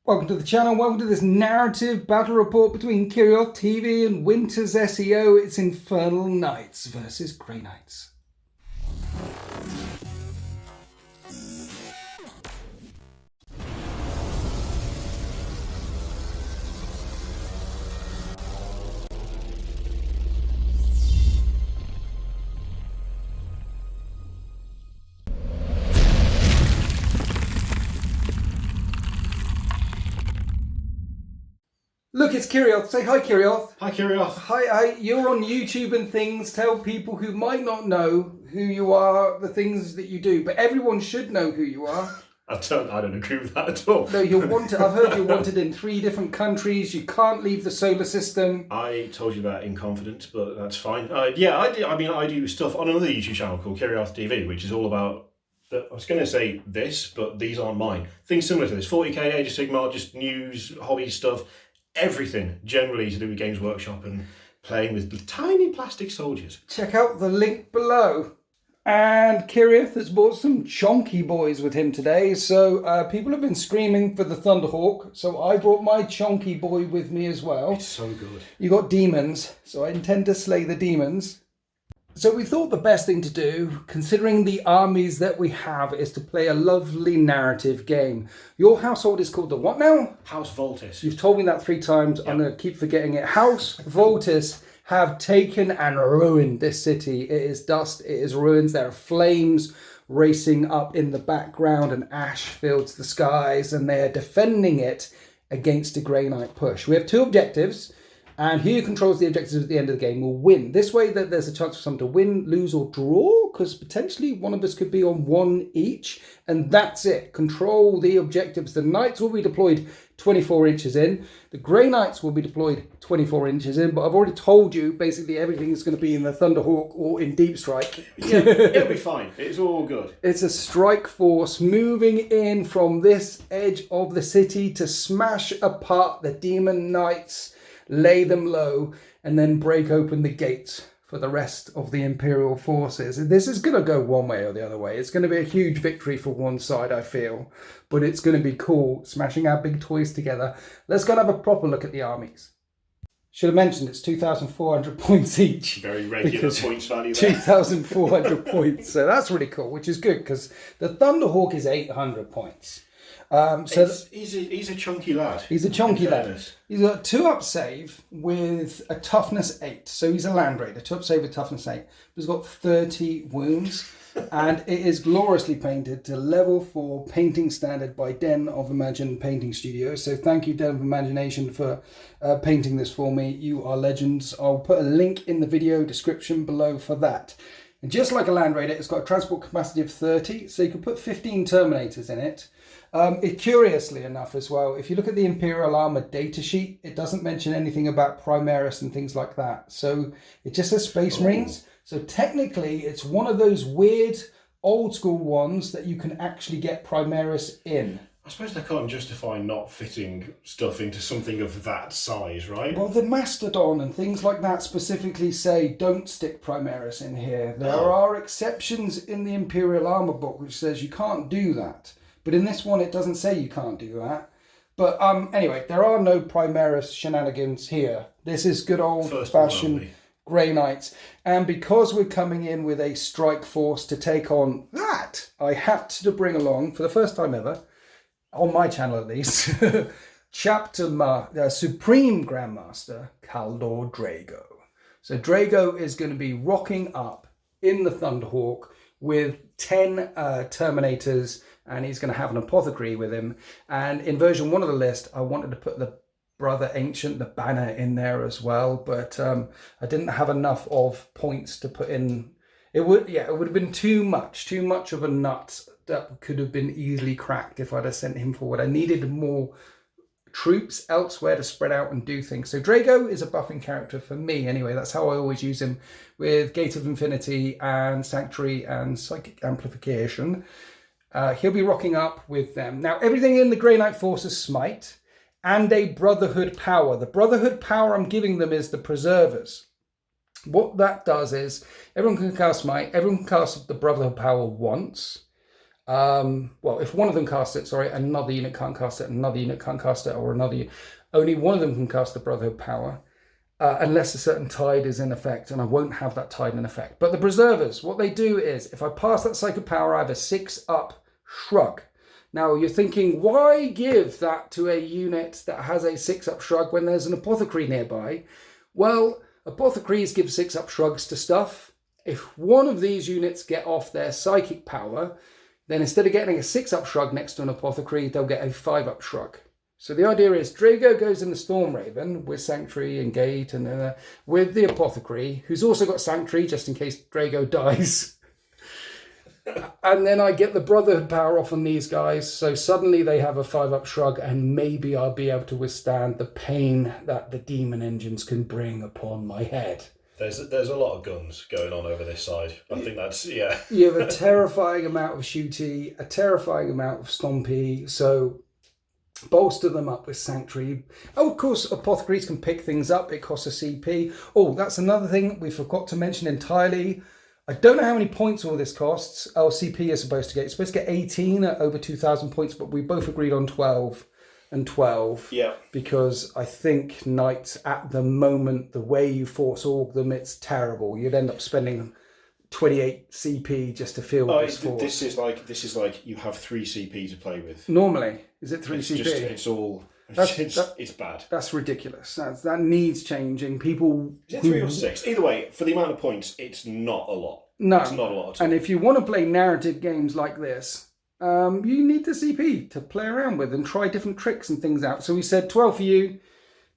Welcome to the channel, welcome to this narrative battle report between Kirioth TV and Winters SEO. It's Infernal Knights versus Grey Knights. Look, it's Kirioth. Say hi, Kirioth. Hi, Kirioth. Hi. You're on YouTube and things. Tell people who might not know who you are, the things that you do. But everyone should know who you are. I don't agree with that at all. No, you're wanted. I've heard you're wanted in 3 different countries. You can't leave the solar system. I told you that in confidence, but that's fine. Yeah, I do stuff on another YouTube channel called Kirioth TV, which is all about, I was going to say this, but these aren't mine. Things similar to this. 40k, Age of Sigmar, just news, hobby stuff. Everything generally to do with Games Workshop and playing with tiny plastic soldiers. Check out the link below. And Kirioth has brought some chonky boys with him today. So people have been screaming for the Thunderhawk. So I brought my chonky boy with me as well. It's so good. You got demons. So I intend to slay the demons. So we thought the best thing to do, considering the armies that we have, is to play a lovely narrative game. Your household is called the what now? House Voltis. You've told me that 3 times. Yep. I'm going to keep forgetting it. House Voltis have taken and ruined this city. It is dust. It is ruins. There are flames racing up in the background and ash fills the skies. And they are defending it against a Grey Knight push. We have 2 objectives. And who controls the objectives at the end of the game will win. This way that there's a chance for someone to win, lose or draw, because potentially one of us could be on 1 each. And that's it. Control the objectives. The Knights will be deployed 24 inches in. The Grey Knights will be deployed 24 inches in. But I've already told you basically everything is going to be in the Thunderhawk or in Deep Strike. Yeah, it'll be fine. It's all good. It's a strike force moving in from this edge of the city to smash apart the Demon Knights, lay them low, and then break open the gates for the rest of the Imperial forces. This is going to go one way or the other way. It's going to be a huge victory for one side, I feel. But it's going to be cool, smashing our big toys together. Let's go and have a proper look at the armies. Should have mentioned it's 2,400 points each. Very regular points value there. 2,400 points. So that's really cool, which is good, because the Thunderhawk is 800 points. He's a chunky lad. He's a chunky lad. He's got 2-up save with a toughness 8. So he's a land raider. 2-up save with toughness 8. He's got 30 wounds. And it is gloriously painted to level 4 painting standard by Den of Imagine Painting Studio. So thank you, Den of Imagination, for painting this for me. You are legends. I'll put a link in the video description below for that. And just like a land raider, it's got a transport capacity of 30. So you can put 15 Terminators in it. Curiously enough as well, if you look at the Imperial Armour datasheet, it doesn't mention anything about Primaris and things like that. So it just says Space Marines. So technically it's one of those weird old school ones that you can actually get Primaris in. I suppose they can't justify not fitting stuff into something of that size, right? Well, the Mastodon and things like that specifically say don't stick Primaris in here. There are exceptions in the Imperial Armour book which says you can't do that. But in this one, it doesn't say you can't do that. But anyway, there are no Primaris shenanigans here. This is good old-fashioned Grey Knights. And because we're coming in with a strike force to take on that, I had to bring along, for the first time ever, on my channel at least, Supreme Grandmaster Kaldor Drago. So Drago is going to be rocking up in the Thunderhawk with 10 Terminators, and he's going to have an apothecary with him. And in version 1 of the list, I wanted to put the Brother Ancient, the banner, in there as well, but I didn't have enough of points to put in. It would have been too much of a nut that could have been easily cracked if I'd have sent him forward. I needed more troops elsewhere to spread out and do things. So Drago is a buffing character for me anyway. That's how I always use him, with Gate of Infinity and Sanctuary and Psychic Amplification. He'll be rocking up with them. Now, everything in the Grey Knight force is Smite and a Brotherhood power. The Brotherhood power I'm giving them is the Preservers. What that does is everyone can cast Smite, everyone can cast the Brotherhood power once. Well, if one of them casts it, sorry, another unit can't cast it, another unit can't cast it, or only one of them can cast the Brotherhood power, unless a certain tide is in effect, and I won't have that tide in effect. But the Preservers, what they do is, if I pass that Psychic power, I have a 6-up shrug. Now, you're thinking, why give that to a unit that has a 6-up shrug when there's an Apothecary nearby? Well, Apothecaries give 6-up shrugs to stuff. If one of these units get off their Psychic power, then instead of getting a 6-up shrug next to an Apothecary, they'll get a 5-up shrug. So the idea is Drago goes in the Storm Raven with Sanctuary and Gate and with the Apothecary, who's also got Sanctuary just in case Drago dies. And then I get the Brotherhood power off on these guys, so suddenly they have a 5-up shrug, and maybe I'll be able to withstand the pain that the demon engines can bring upon my head. There's a lot of guns going on over this side. I think that's, yeah. You have a terrifying amount of shooty, a terrifying amount of stompy, so bolster them up with Sanctuary. Oh, of course, Apothecaries can pick things up. It costs a CP. Oh, that's another thing we forgot to mention entirely. I don't know how many points all this costs. CP is supposed to get. It's supposed to get 18 at over 2,000 points, but we both agreed on 12 and 12. Yeah. Because I think Knights, at the moment, the way you force org them, it's terrible. You'd end up spending 28 CP just to field this force. This is like you have 3 CP to play with. Normally, is it 3 CP? It's bad. That's ridiculous. That needs changing. People. Is it 3 or 6? Either way, for the amount of points, it's not a lot. No, it's not a lot at all. And if you want to play narrative games like this, you need the CP to play around with and try different tricks and things out. So we said 12 for you,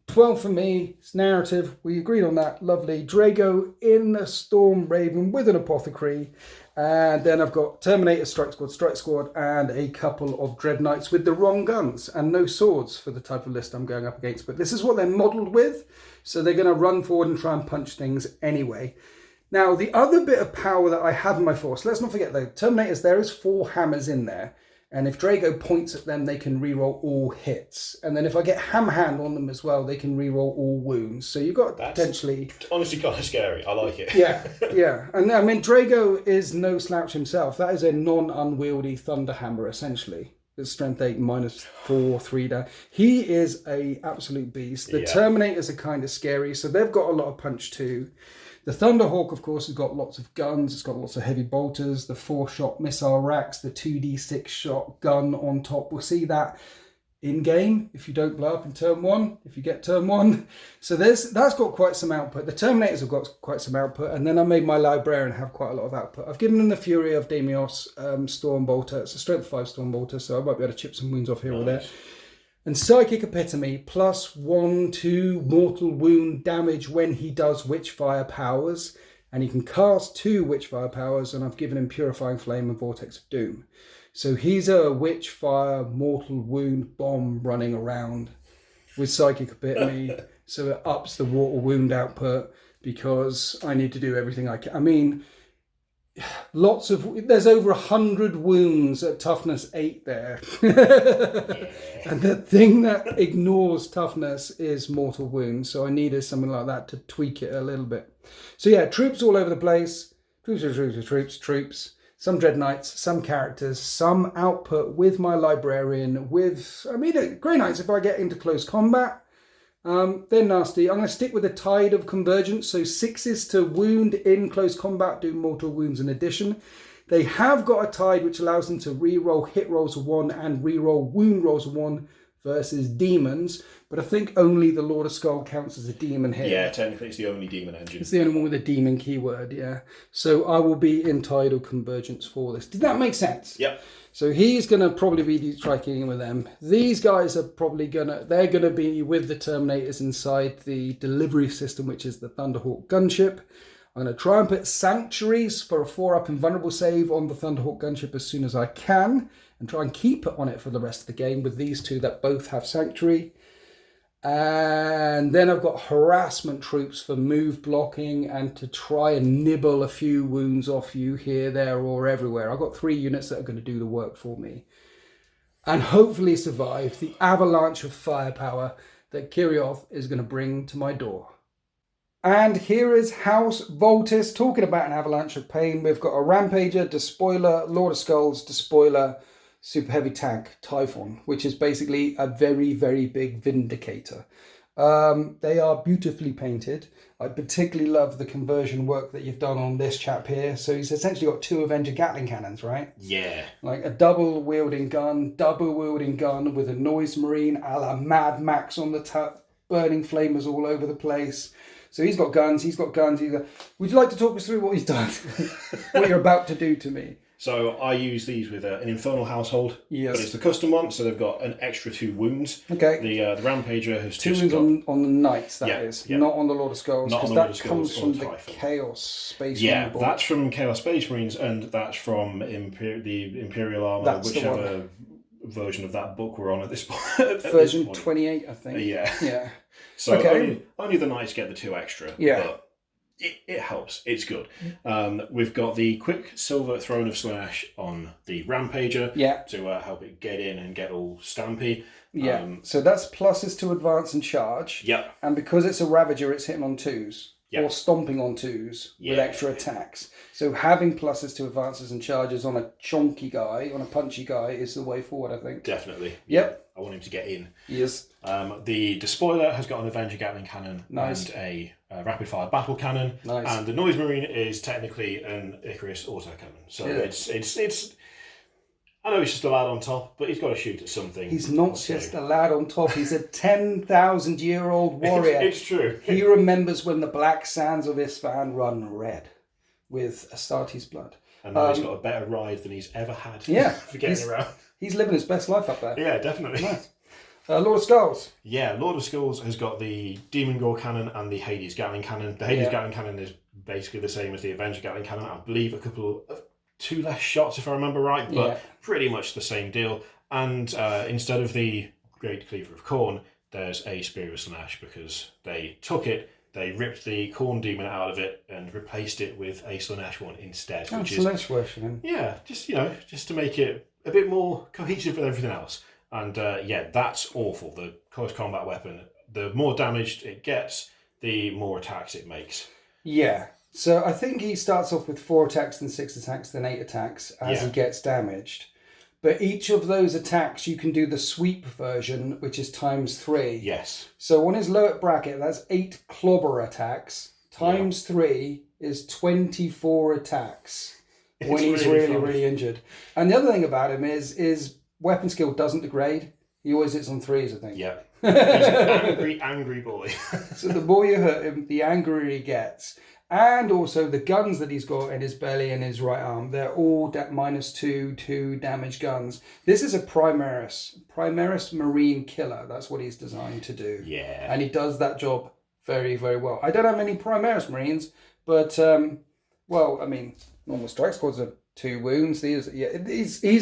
12 for me. It's narrative. We agreed on that. Lovely. Drago in the Storm Raven with an Apothecary. And then I've got Terminator, Strike Squad, and a couple of Dread Knights with the wrong guns and no swords for the type of list I'm going up against. But this is what they're modelled with, so they're going to run forward and try and punch things anyway. Now, the other bit of power that I have in my force, let's not forget the Terminators, there is 4 hammers in there. And if Drago points at them, they can reroll all hits. And then if I get Hammer Hand on them as well, they can reroll all wounds. So you've got potentially... honestly kind of scary. I like it. Yeah, yeah. And I mean, Drago is no slouch himself. That is a non-unwieldy Thunderhammer, essentially. It's strength 8, -4, 3 down. He is a absolute beast. The Terminators are kind of scary, so they've got a lot of punch too. The Thunderhawk, of course, has got lots of guns. It's got lots of heavy bolters, the 4-shot missile racks, the 2d6 shot gun on top. We'll see that in-game if you don't blow up in turn 1, if you get turn 1. So that's got quite some output. The Terminators have got quite some output. And then I made my Librarian have quite a lot of output. I've given them the Fury of Demios Stormbolter. It's a strength 5 Stormbolter, so I might be able to chip some wounds off here or there. And Psychic Epitome, +1/2 mortal wound damage when he does Witchfire powers. And he can cast 2 Witchfire powers, and I've given him Purifying Flame and Vortex of Doom. So he's a Witchfire mortal wound bomb running around with Psychic Epitome. So it ups the mortal wound output because I need to do everything I can. I mean, there's over 100 wounds at toughness 8 there. And the thing that ignores toughness is mortal wounds. So I needed something like that to tweak it a little bit. So yeah, troops all over the place. Troops. Some Dread Knights, some characters, some output with my Librarian, Grey Knights, if I get into close combat, they're nasty. I'm going to stick with the Tide of Convergence, so 6s to wound in close combat, do mortal wounds in addition. They have got a Tide which allows them to reroll hit rolls of 1 and reroll wound rolls of 1 versus demons, but I think only the Lord of Skull counts as a demon here. Yeah, technically it's the only demon engine. It's the only one with a demon keyword, yeah. So I will be in Tidal Convergence for this. Did that make sense? Yep. So he's going to probably be striking with them. These guys are probably they're going to be with the Terminators inside the delivery system, which is the Thunderhawk gunship. I'm going to try and put Sanctuaries for a 4-up invulnerable save on the Thunderhawk gunship as soon as I can, and try and keep it on it for the rest of the game with these 2 that both have Sanctuary. And then I've got harassment troops for move blocking and to try and nibble a few wounds off you here, there, or everywhere. I've got 3 units that are going to do the work for me. And hopefully survive the avalanche of firepower that Kirioth is going to bring to my door. And here is House Voltis talking about an avalanche of pain. We've got a Rampager, Despoiler, Lord of Skulls, Despoiler, Super Heavy Tank, Typhon, which is basically a very, very big Vindicator. They are beautifully painted. I particularly love the conversion work that you've done on this chap here. So he's essentially got 2 Avenger Gatling cannons, right? Yeah. Like a double wielding gun with a noise marine a la Mad Max on the top, burning flamers all over the place. So he's got guns. Would you like to talk us through what he's done? What you're about to do to me? So I use these with an Infernal Household. Yes. But it's the custom one, so they've got an extra 2 wounds. Okay. The Rampager has 2 just wounds got... on the Knights, that is. Yeah. Not on the Lord of Skulls. Not on Because the Lord that of Skulls comes or from the Typhon. Chaos Space Yeah, Marine that's from Chaos Space Marines, and that's from the Imperial Armour, That's the whichever version of that book we're on at this point. Version 28, I think. Yeah. Yeah. So Okay. only the Knights get the 2 extra. Yeah. But it helps. It's good. We've got the Quick Silver Throne of Slash on the Rampager to help it get in and get all stampy. Yeah. So that's pluses to advance and charge. Yep. And because it's a Ravager, it's hitting on 2s. Yep. Or stomping on 2s with extra attacks. So having pluses to advances and charges on a chonky guy, on a punchy guy, is the way forward, I think. Definitely. Yep. I want him to get in. Yes. The Despoiler has got an Avenger Gatling cannon and a rapid fire battle cannon. Nice. And the Noise Marine is technically an Icarus autocannon. So it's I know he's just a lad on top, but he's got to shoot at something. He's not just a lad on top. He's a 10,000-year-old warrior. It's true. He remembers when the black sands of Isfahan run red with Astartes blood. And now he's got a better ride than he's ever had. Yeah. For getting around. He's living his best life up there. Yeah, definitely. Nice. Lord of Skulls. Yeah, Lord of Skulls has got the Demon Gore cannon and the Hades Gatling cannon. The Hades Gatling cannon is basically the same as the Avenger Gatling cannon. I believe a couple of 2 less shots, if I remember right, but pretty much the same deal. And instead of the Great Cleaver of Khorne, there's a Spear of Slanesh because they took it, they ripped the Khorne demon out of it and replaced it with a Slanesh one instead. Which is Slanesh version. Yeah, just to make it a bit more cohesive with everything else. And that's awful. The close combat weapon, the more damaged it gets, the more attacks it makes. Yeah. So I think he starts off with 4 attacks, then 6 attacks, then 8 attacks as he gets damaged. But each of those attacks, you can do the sweep version, which is ×3. Yes. So on his lowest bracket, that's 8 clobber attacks. ×3 is 24 attacks when he's really injured. And the other thing about him is weapon skill doesn't degrade. He always hits on 3s, I think. Yeah. He's an angry boy. So the more you hurt him, the angrier he gets. And also the guns that he's got in his belly and his right arm, they're all -2 damage guns. This is a Primaris Marine Killer. That's what he's designed to do. Yeah. And he does that job very, very well. I don't have many Primaris Marines, but, normal strike squads are 2 wounds. He's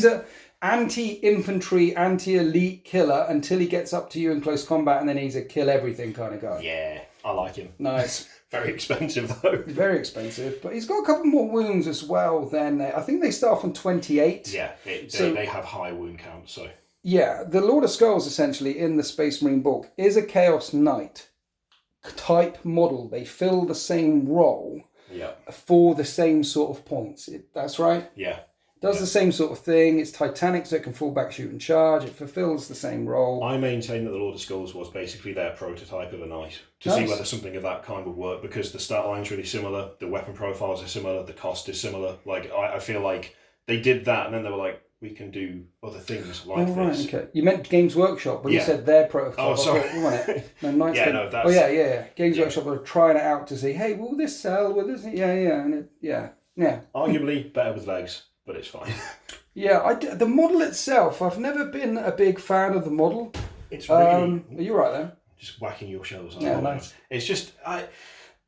a anti-infantry, anti-elite killer until he gets up to you in close combat, and then he's a kill everything kind of guy. Yeah, I like him. Nice. Very expensive though. Very expensive, but he's got a couple more wounds as well. Then I think they start from 28. Yeah, they have high wound count. So yeah, the Lord of Skulls essentially in the Space Marine book is a Chaos Knight type model. They fill the same role for the same sort of points. That's right. Yeah. Does the same sort of thing. It's Titanic, so it can fall back, shoot and charge. It fulfills the same role. I maintain that the Lord of Skulls was basically their prototype of a knight to see whether something of that kind would work, because the stat line's really similar, the weapon profiles are similar, the cost is similar. Like I feel like they did that and then they were like, we can do other things like this. Right, okay. You meant Games Workshop, but you said their prototype. Oh, sorry. No, Knights that's... Oh, yeah. Games Workshop were trying it out to see, hey, will this sell? Will this... Yeah. Arguably better with legs, but it's fine. Yeah, the model itself, I've never been a big fan of the model. It's really... Are you right there? Just whacking your shells. Yeah, nice. It's just...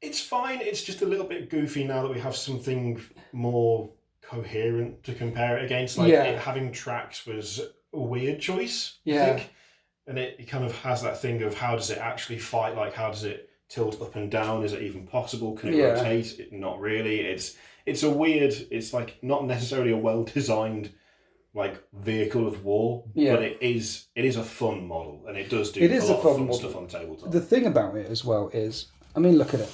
it's fine. It's just a little bit goofy now that we have something more coherent to compare it against. It having tracks was a weird choice, I think. And it kind of has that thing of how does it actually fight? Like, how does it tilt up and down? Is it even possible? Can it rotate? Not really. It's a weird... It's like not necessarily a well-designed like vehicle of war, but it is a fun model, and it does do a lot of fun stuff on tabletop. The thing about it as well is, I mean, look at it.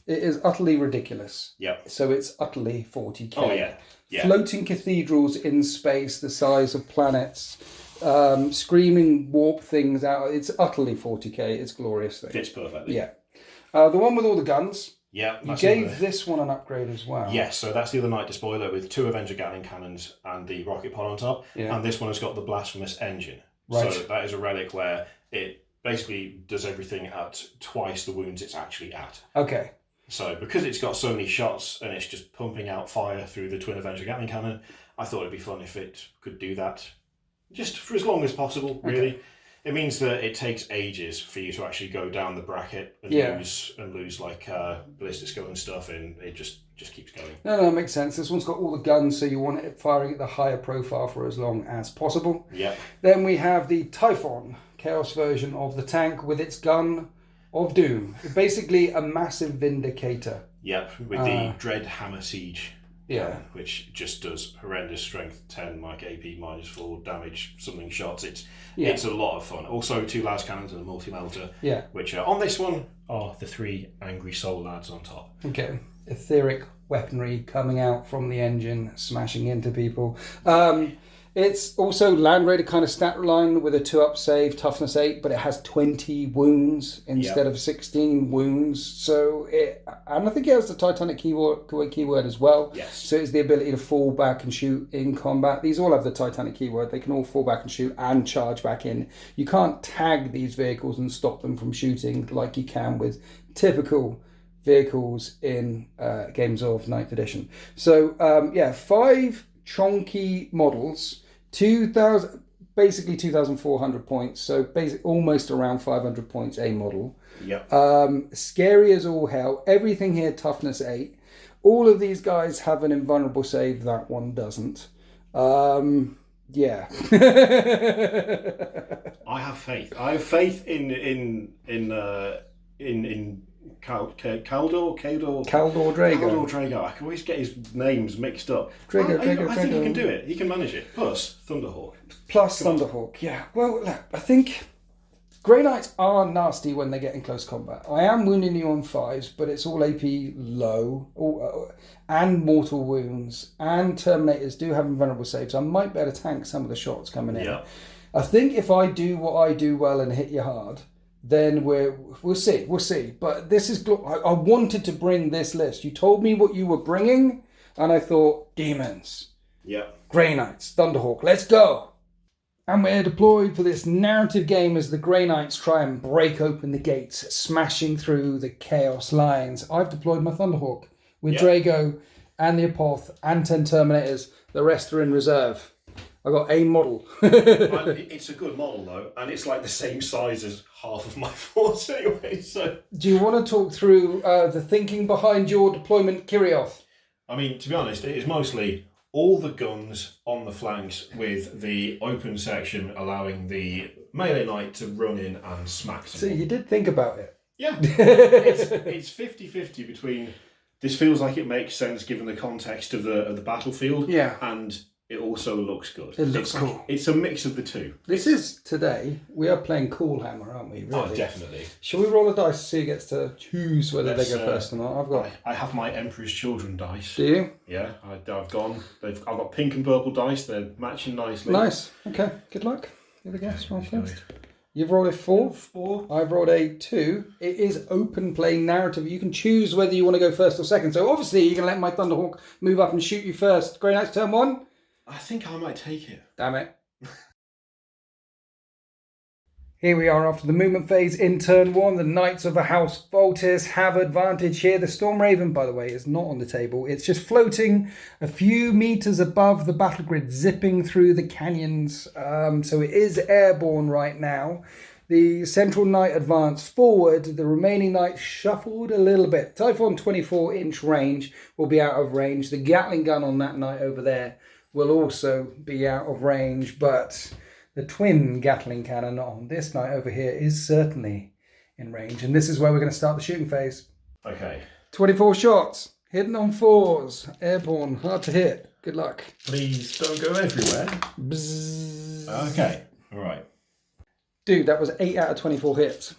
It is utterly ridiculous. Yep. So it's utterly 40k. Oh, yeah. Yeah. Floating cathedrals in space the size of planets, screaming warp things out. It's utterly 40k. It's glorious thing. Fits perfectly. Yeah. The one with all the guns. Yeah. You gave this one an upgrade as well. Yes, so that's the other Knight Despoiler with 2 Avenger Gatling cannons and the rocket pod on top. Yeah. And this one has got the blasphemous engine. Right. So that is a relic where it basically does everything at twice the wounds it's actually at. Okay. So because it's got so many shots and it's just pumping out fire through the twin Avenger Gatling cannon, I thought it'd be fun if it could do that just for as long as possible, really. Okay. It means that it takes ages for you to actually go down the bracket and lose like ballistic skill and stuff, and it just keeps going. No, it makes sense. This one's got all the guns, so you want it firing at the higher profile for as long as possible. Yeah. Then we have the Typhon Chaos version of the tank with its gun of doom. Basically a massive Vindicator. Yep, with the Dread Hammer Siege. Yeah. Which just does horrendous strength 10, like AP -4 damage, something shots. It's a lot of fun. Also 2 las cannons and a multi-melter. Yeah. Which on this one are the 3 angry soul lads on top. Okay. Etheric weaponry coming out from the engine, smashing into people. It's also Land Raider kind of stat line with a 2-up save, toughness 8, but it has 20 wounds instead of 16 wounds. So and I think it has the Titanic keyword as well. Yes. So it's the ability to fall back and shoot in combat. These all have the Titanic keyword. They can all fall back and shoot and charge back in. You can't tag these vehicles and stop them from shooting like you can with typical vehicles in games of 9th edition. So 5 chonky models. 2,400 points, so almost around 500 points a model. Yep. Scary as all hell. Everything here toughness 8. All of these guys have an invulnerable save. That one doesn't. Yeah. I have faith. I have faith in Kaldor Drago. I can always get his names mixed up. I think he can do it. He can manage it. Plus Thunderhawk. Thunderhawk. Yeah. Well, look, I think Grey Knights are nasty when they get in close combat. I am wounding you on 5s, but it's all AP low, and mortal wounds, and Terminators do have invulnerable saves. I might be able to tank some of the shots coming in. Yeah. I think if I do what I do well and hit you hard, then we'll see. But this is I wanted to bring this list. You told me what you were bringing, and I thought demons. Yeah. Grey Knights, Thunderhawk, let's go. And we're deployed for this narrative game as the Grey Knights try and break open the gates, smashing through the chaos lines. I've deployed my Thunderhawk with Drago and the Apoth and 10 Terminators. The rest are in reserve. I got a model. It's a good model though, and it's like the same size as half of my force anyway. So, do you want to talk through the thinking behind your deployment, Kirioth? I mean, to be honest, it is mostly all the guns on the flanks with the open section allowing the melee knight to run in and smack someone. So you did think about it. Yeah, it's 50-50 between. This feels like it makes sense given the context of the battlefield. Yeah, and it also looks good. It looks cool. It's a mix of the two. Today, we are playing Cool Hammer, aren't we? Really? Oh, definitely. Shall we roll a dice so he gets to choose whether they go first or not? I have my Emperor's Children dice. Do you? Yeah, I've got pink and purple dice. They're matching nicely. Nice. Okay, good luck. You're the guest. Roll first. You've rolled a 4. I've rolled a 2. It is open play narrative. You can choose whether you want to go first or second. So obviously you can let my Thunderhawk move up and shoot you first. Grey Knights turn 1. I think I might take it. Damn it. Here we are after the movement phase in turn 1. The Knights of the House Voltis have advantage here. The Storm Raven, by the way, is not on the table. It's just floating a few meters above the battle grid, zipping through the canyons. So it is airborne right now. The Central Knight advanced forward. The remaining Knights shuffled a little bit. Typhon 24-inch range will be out of range. The Gatling gun on that Knight over there will also be out of range, but the twin Gatling cannon on this Knight over here is certainly in range, and this is where we're going to start the shooting phase. Okay. 24 shots, hidden on 4s, airborne, hard to hit. Good luck. Please don't go everywhere. Bzzz. Okay, all right. Dude, that was 8 out of 24 hits.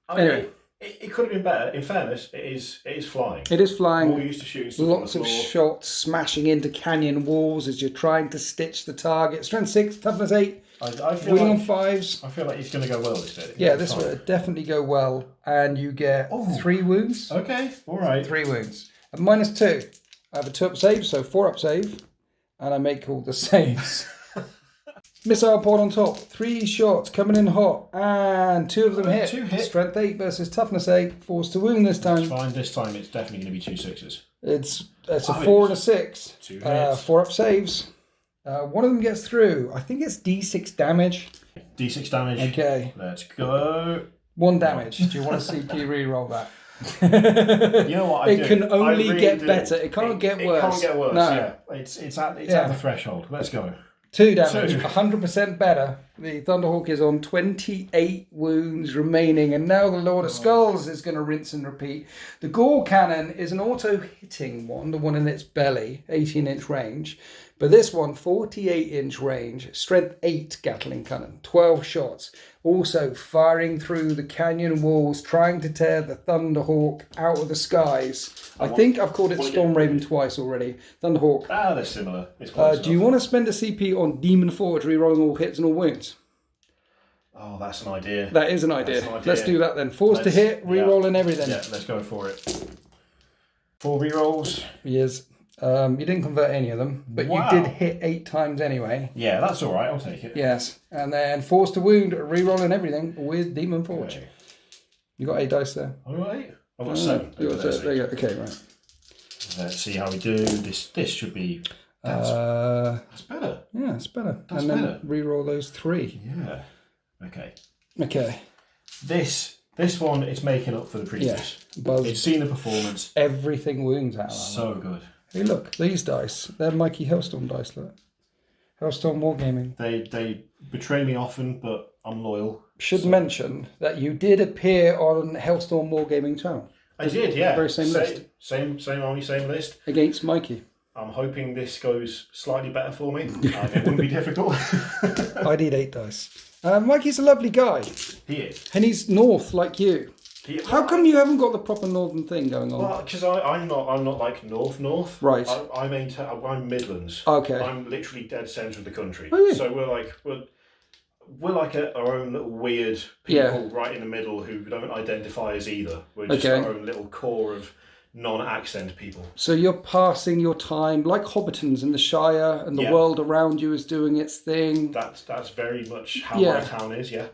Anyway, It could have been better. In fairness, it is flying. It is flying. More used to shooting stuff Lots on of the floor. shots smashing into canyon walls as you're trying to stitch the target. Strength 6, toughness 8. I feel Wheel like on 5s. I feel like it's going to go well this bit. Yeah, this will definitely go well. And you get 3 wounds. Okay, all right. 3 wounds. And -2. I have a 2-up save, so 4-up save. And I make all the saves. Missile pod on top. 3 shots coming in hot. And 2 of them hit. 2 hit. Strength 8 versus toughness 8. Force to wound this time. It's fine. This time it's definitely going to be 2 6s. It's a 4 and a 6. 2 hits. 4-up saves. One of them gets through. I think it's D6 damage. D6 damage. Okay. Let's go. 1 damage. Do you want to CP reroll that? You know what? It can only get better. It can't get worse. It can't get worse. No. Yeah, it's at the threshold. Let's go. 2 damage. 2. 100% better. The Thunderhawk is on 28 wounds remaining, and now the Lord of Skulls is going to rinse and repeat. The Gore Cannon is an auto-hitting one, the one in its belly, 18-inch range. But this one, 48-inch range, strength 8 Gatling cannon, 12 shots. Also firing through the canyon walls, trying to tear the Thunderhawk out of the skies. I think I've called it Storm Raven twice already. Thunderhawk. They're similar. It's close do you want to spend a CP on Demon Forge, rerolling all hits and all wounds? Oh, that's an idea. That is an idea. Let's do that then. Force to hit, rerolling everything. Yeah, let's go for it. 4 rerolls. Yes. You didn't convert any of them, but you did hit 8 times anyway. Yeah, that's all right. I'll take it. Yes. And then force to wound, rerolling everything with Demon Forge. Okay. You got 8 dice there. All right. I've got 7. You got 7. There you go. Okay, right. Let's see how we do. This should be... That's better. Yeah, it's better. That's and then better. Reroll those 3. Yeah. Okay. Okay. This one is making up for the previous. Yeah. It's seen the performance. Everything wounds out of that. So good. Hey, look, these dice. They're Mikey Hellstorm dice, look. Hellstorm Wargaming. They betray me often, but I'm loyal. Should mention that you did appear on Hellstorm Wargaming channel. I did, yeah. Very same list. Same army, same list. Against Mikey. I'm hoping this goes slightly better for me. It wouldn't be difficult. I need 8 dice. Mikey's a lovely guy. He is. And he's north like you. How come you haven't got the proper northern thing going on? Well, because I'm not like north. Right. I'm Midlands. Okay. I'm literally dead centre of the country. Oh, yeah. So we're like our own little weird people right in the middle who don't identify as either. We're just our own little core of non-accent people. So you're passing your time like Hobbiton's in the Shire, and the world around you is doing its thing. That's very much how my town is. Yeah.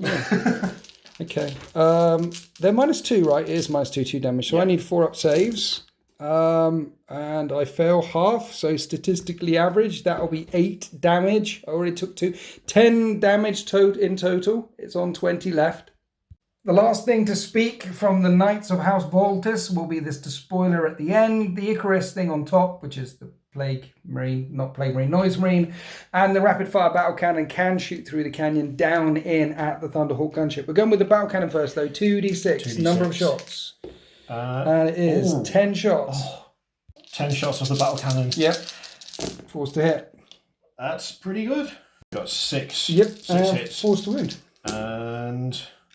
Okay. They're -2, right? It is -2, 2 damage. So I need 4-up saves. And I fail half, so statistically average, that'll be 8 damage. I already took 2. 10 damage in total. It's on 20 left. The last thing to speak from the Knights of House Baltus will be this despoiler at the end, the Icarus thing on top, which is the Plague Marine, not Plague Marine, Noise Marine, and the rapid fire battle cannon can shoot through the canyon down in at the Thunderhawk gunship. We're going with the battle cannon first though, 2d6, number of shots. And it is 10 shots. 10 shots of the battle cannon. Yep. Force to hit. That's pretty good. Got 6. Yep. 6 hits. Force to wound.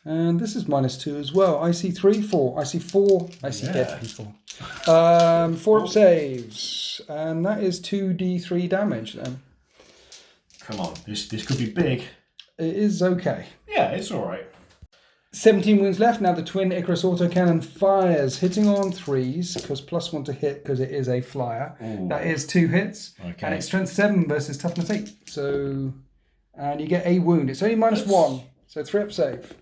And this is -2 as well. I see 3, 4. I see 4. I see dead people. 4-up saves. And that is 2d3 damage then. Come on. This could be big. It is okay. Yeah, it's alright. 17 wounds left. Now the twin Icarus autocannon fires, hitting on 3s, because +1 to hit, because it is a flyer. Ooh. That is 2 hits. Okay. And it's strength 7 versus toughness 8. So, and you get a wound. It's only -1. So 3-up save.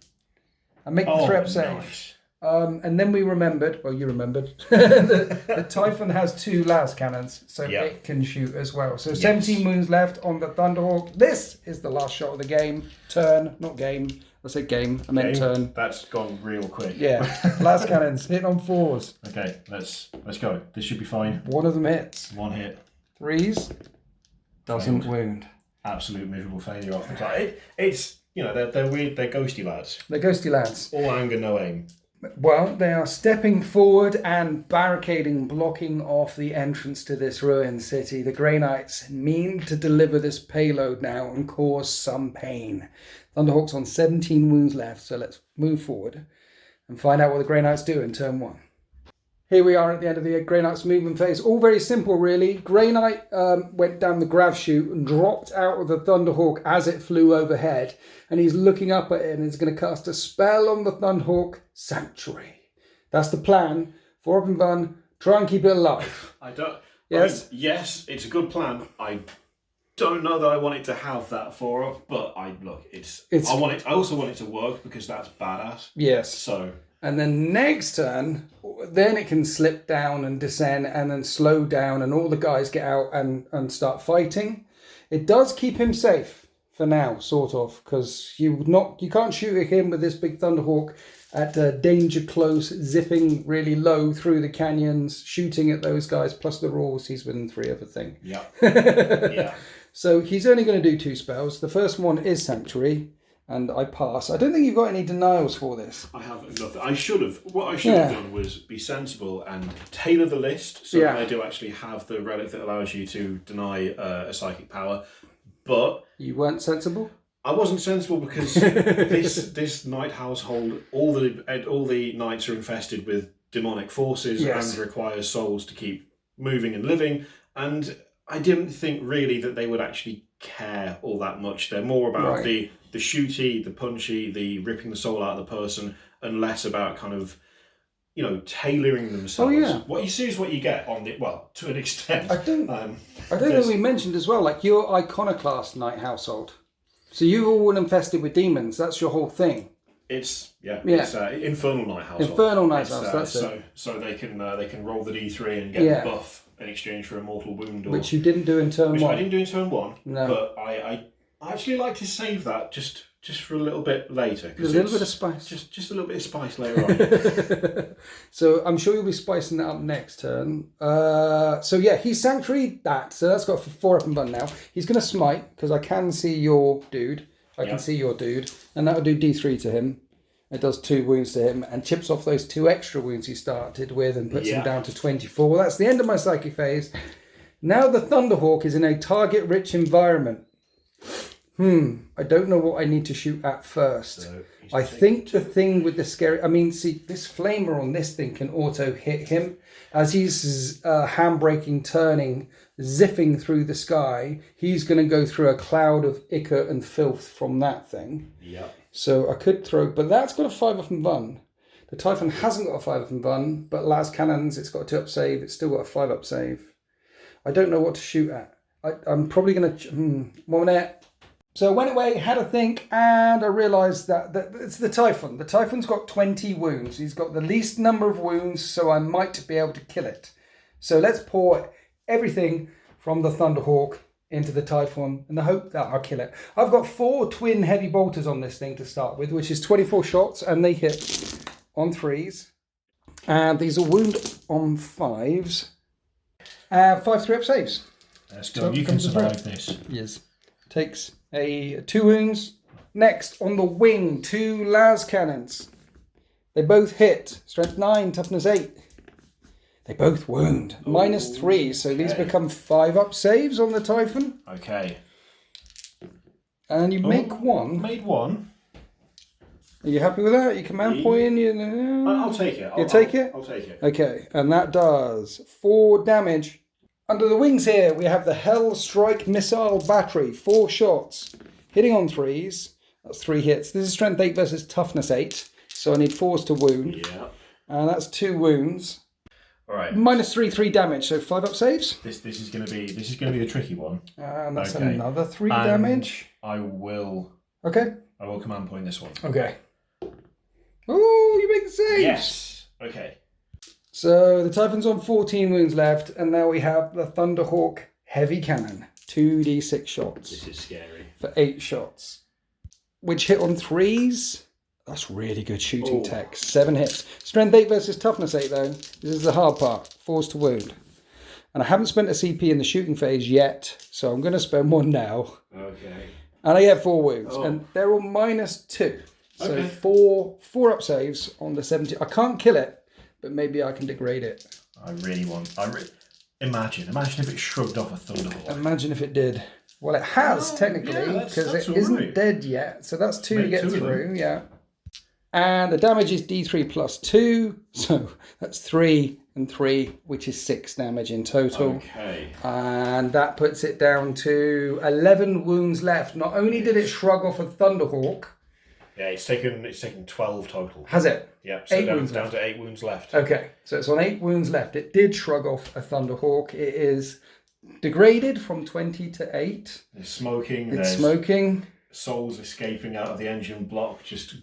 And make the 3-up save. Nice. And then we remembered, well, you remembered, the Typhon has 2 las cannons, so it can shoot as well. So 17 wounds left on the Thunderhawk. This is the last shot of the game. Turn, not game. I said game, I meant turn. That's gone real quick. Yeah, las cannons, hit on 4s. Okay, let's go. This should be fine. 1 of them hits. 1 hit. 3s, doesn't wound. Absolute miserable failure off the top. It's, you know, they're weird, they're ghosty lads. They're ghosty lads. All anger, no aim. Well, they are stepping forward and barricading, blocking off the entrance to this ruined city. The Grey Knights mean to deliver this payload now and cause some pain. Thunderhawk's on 17 wounds left, so let's move forward. and find out what the Grey Knights do in turn 1. Here we are at the end of the Grey Knight's movement phase. All very simple, really. Grey Knight went down the grav chute and dropped out of the Thunderhawk as it flew overhead. And he's looking up at it and he's going to cast a spell on the Thunderhawk, Sanctuary. That's the plan. 4 up and Bun, try and keep it alive. I don't... Yes? I mean, yes, it's a good plan. I don't know that I want it to have that 4 up, but I also want it to work because that's badass. Yes. So... And then next turn, then it can slip down and descend and then slow down and all the guys get out and start fighting. It does keep him safe for now, sort of, because you can't shoot at him with this big Thunderhawk at danger close, zipping really low through the canyons, shooting at those guys, plus the rules, he's within 3 of a thing. Yeah. Yeah. So he's only going to do 2 spells. The first one is Sanctuary. And I pass. I don't think you've got any denials for this. I have nothing. I should have. What I should have done was be sensible and tailor the list so that I do actually have the relic that allows you to deny a psychic power. But you weren't sensible. I wasn't sensible because this knight household, all the knights are infested with demonic forces and require souls to keep moving and living. And I didn't think really that they would actually care all that much. They're more about the shooty, the punchy, the ripping the soul out of the person, and less about kind of, tailoring themselves. Oh, yeah. What you see is what you get to an extent. I don't know we mentioned as well, like your iconoclast knight household. So you're all infested with demons. That's your whole thing. It's Infernal Knight household. Infernal Knight household. That's it. So they can roll the D3 and get the buff in exchange for a mortal wound, which you didn't do in turn 1. I didn't do in turn 1. No. But I actually like to save that just for a little bit later. A little bit of spice. Just a little bit of spice later on. So I'm sure you'll be spicing that up next turn. So yeah, he's Sanctuary that. So that's got 4 up and Bun now. He's going to smite because I can see your dude. I can see your dude. And that'll do D3 to him. It does 2 wounds to him and chips off those 2 extra wounds he started with and puts him down to 24. That's the end of my psychic phase. Now the Thunderhawk is in a target-rich environment. I don't know what I need to shoot at first. So I think the thing with the scary... I mean, see, this flamer on this thing can auto-hit him. As he's handbraking, turning, zipping through the sky, he's going to go through a cloud of ichor and filth from that thing. Yeah. So I could throw... But that's got a 5 up and Bun. The Typhon hasn't got a 5 up and Bun, but Las Cannons, it's got a 2 up save. It's still got a 5 up save. I don't know what to shoot at. I'm probably going to... 1 minute. So I went away, had a think, and I realised that it's the Typhon. The Typhon's got 20 wounds. He's got the least number of wounds, so I might be able to kill it. So let's pour everything from the Thunderhawk into the Typhon in the hope that I'll kill it. I've got 4 twin heavy bolters on this thing to start with, which is 24 shots, and they hit on 3s. And these are wound on 5s. 5 3-up saves. Let's go. You can survive this. Yes. Takes 2 wounds. Next, on the wing, 2 las cannons. They both hit. Strength 9, toughness 8. They both wound. -3, so these become 5-up saves on the Typhon. Okay. And you make 1. Made 1. Are you happy with that? You command point in? I'll take it. I'll take it? I'll take it. Okay, and that does 4 damage. Under the wings here, we have the Hell Strike Missile Battery. 4 shots. Hitting on 3s. That's 3 hits. This is Strength 8 versus Toughness 8. So I need 4s to wound. Yeah. And that's 2 wounds. All right. -3 damage. So 5-up saves. This is gonna be a tricky one. And that's another 3 damage. I will command point this one. Okay. Oh, you make the saves. Yes. Okay. So the Typhon's on 14 wounds left, and now we have the Thunderhawk Heavy Cannon. 2d6 shots. This is scary. For 8 shots. Which hit on 3s. That's really good shooting tech. 7 hits. Strength 8 versus Toughness 8 though. This is the hard part. 4s to wound. And I haven't spent a CP in the shooting phase yet, so I'm going to spend 1 now. Okay. And I get 4 wounds. And they're all -2. So 4-up saves on the 17. I can't kill it. But maybe I can degrade it. I really want... Imagine if it shrugged off a Thunderhawk. Imagine if it did. Well, it has, technically, because it isn't dead yet. So that's 2 to get through, And the damage is D3 plus 2. So that's 3 and 3, which is 6 damage in total. Okay. And that puts it down to 11 wounds left. Not only did it shrug off a Thunderhawk. Yeah, it's taken 12 total. Has it? Yeah, so 8 wounds down to 8 wounds left. Okay, so it's on 8 wounds left. It did shrug off a Thunderhawk. It is degraded from 20 to 8. It's smoking. It's smoking. Souls escaping out of the engine block. Just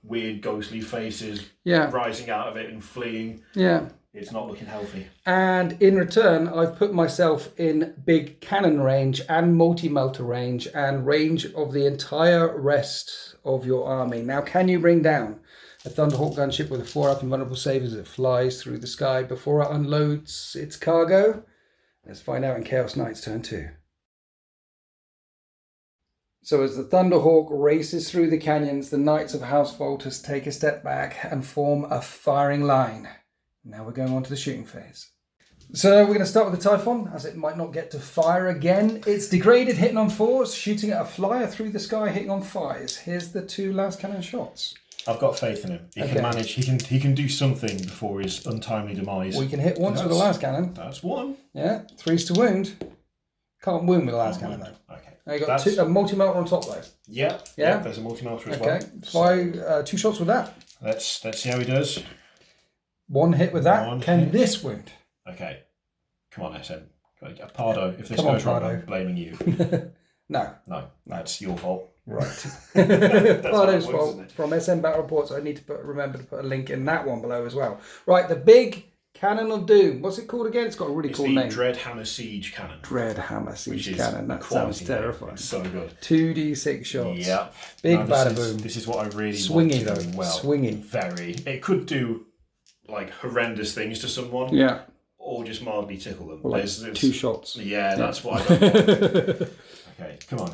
weird ghostly faces rising out of it and fleeing. Yeah. It's not looking healthy. And in return, I've put myself in big cannon range and multi-melter range and range of the entire rest of your army. Now, can you bring down a Thunderhawk gunship with a 4-up invulnerable save as it flies through the sky before it unloads its cargo? Let's find out in Chaos Knight's turn 2. So as the Thunderhawk races through the canyons, the Knights of House Voltus take a step back and form a firing line. Now we're going on to the shooting phase. So we're going to start with the Typhon, as it might not get to fire again. It's degraded, hitting on 4s, shooting at a flyer through the sky, hitting on 5s. Here's the 2 last cannon shots. I've got faith in him. He can manage. He can do something before his untimely demise. We can hit once with the last cannon. That's 1. Yeah, 3's to wound. Can't wound with the last cannon though. Okay. Now you've got a multi-melter on top though. Yeah. Yeah. There's a multi-melter as well. Okay. 2 shots with that. Let's see how he does. 1 hit with that. Can this wound? Okay. Come on, SM. Pardo, if this goes wrong, I'm blaming you. No, that's your fault. Right. Pardo's fault. From SM Battle Reports, I need to remember to put a link in that one below as well. Right, the big Cannon of Doom. What's it called again? It's got a really cool name. Dreadhammer Siege Cannon. Dreadhammer Siege Cannon. That sounds terrifying. It's so good. 2d6 shots. Yep. Big bada boom. This is what I really swingy want to do well. Swingy. Very. It could do like horrendous things to someone. Yeah. Or just mildly tickle them. Well, like 2 shots. Yeah, that's what I don't want. Okay, come on.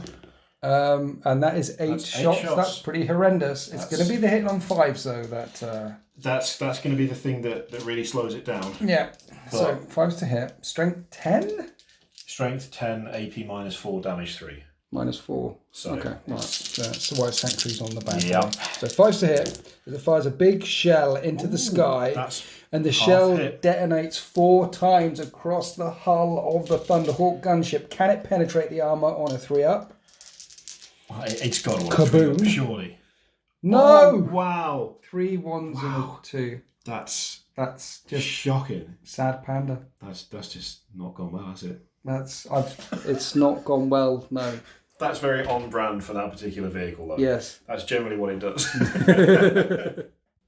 And that is 8 shots. That's pretty horrendous. It's going to be the hitting on 5s though. That's going to be the thing that really slows it down. Yeah. But so 5s to hit. Strength 10? Strength 10, AP -4, damage 3. -4. So okay, right. That's the white sanctuaries on the back. Yeah. So 5s to hit. It fires a big shell into the sky. And the shell detonates 4 times across the hull of the Thunderhawk gunship. Can it penetrate the armour on a 3-up? It's got to Kaboom. Surely. No! Oh, wow. 3 1s and a 2. That's just shocking. Sad panda. That's just not gone well, has it? It's not gone well, no. That's very on brand for that particular vehicle, though. Yes. That's generally what it does.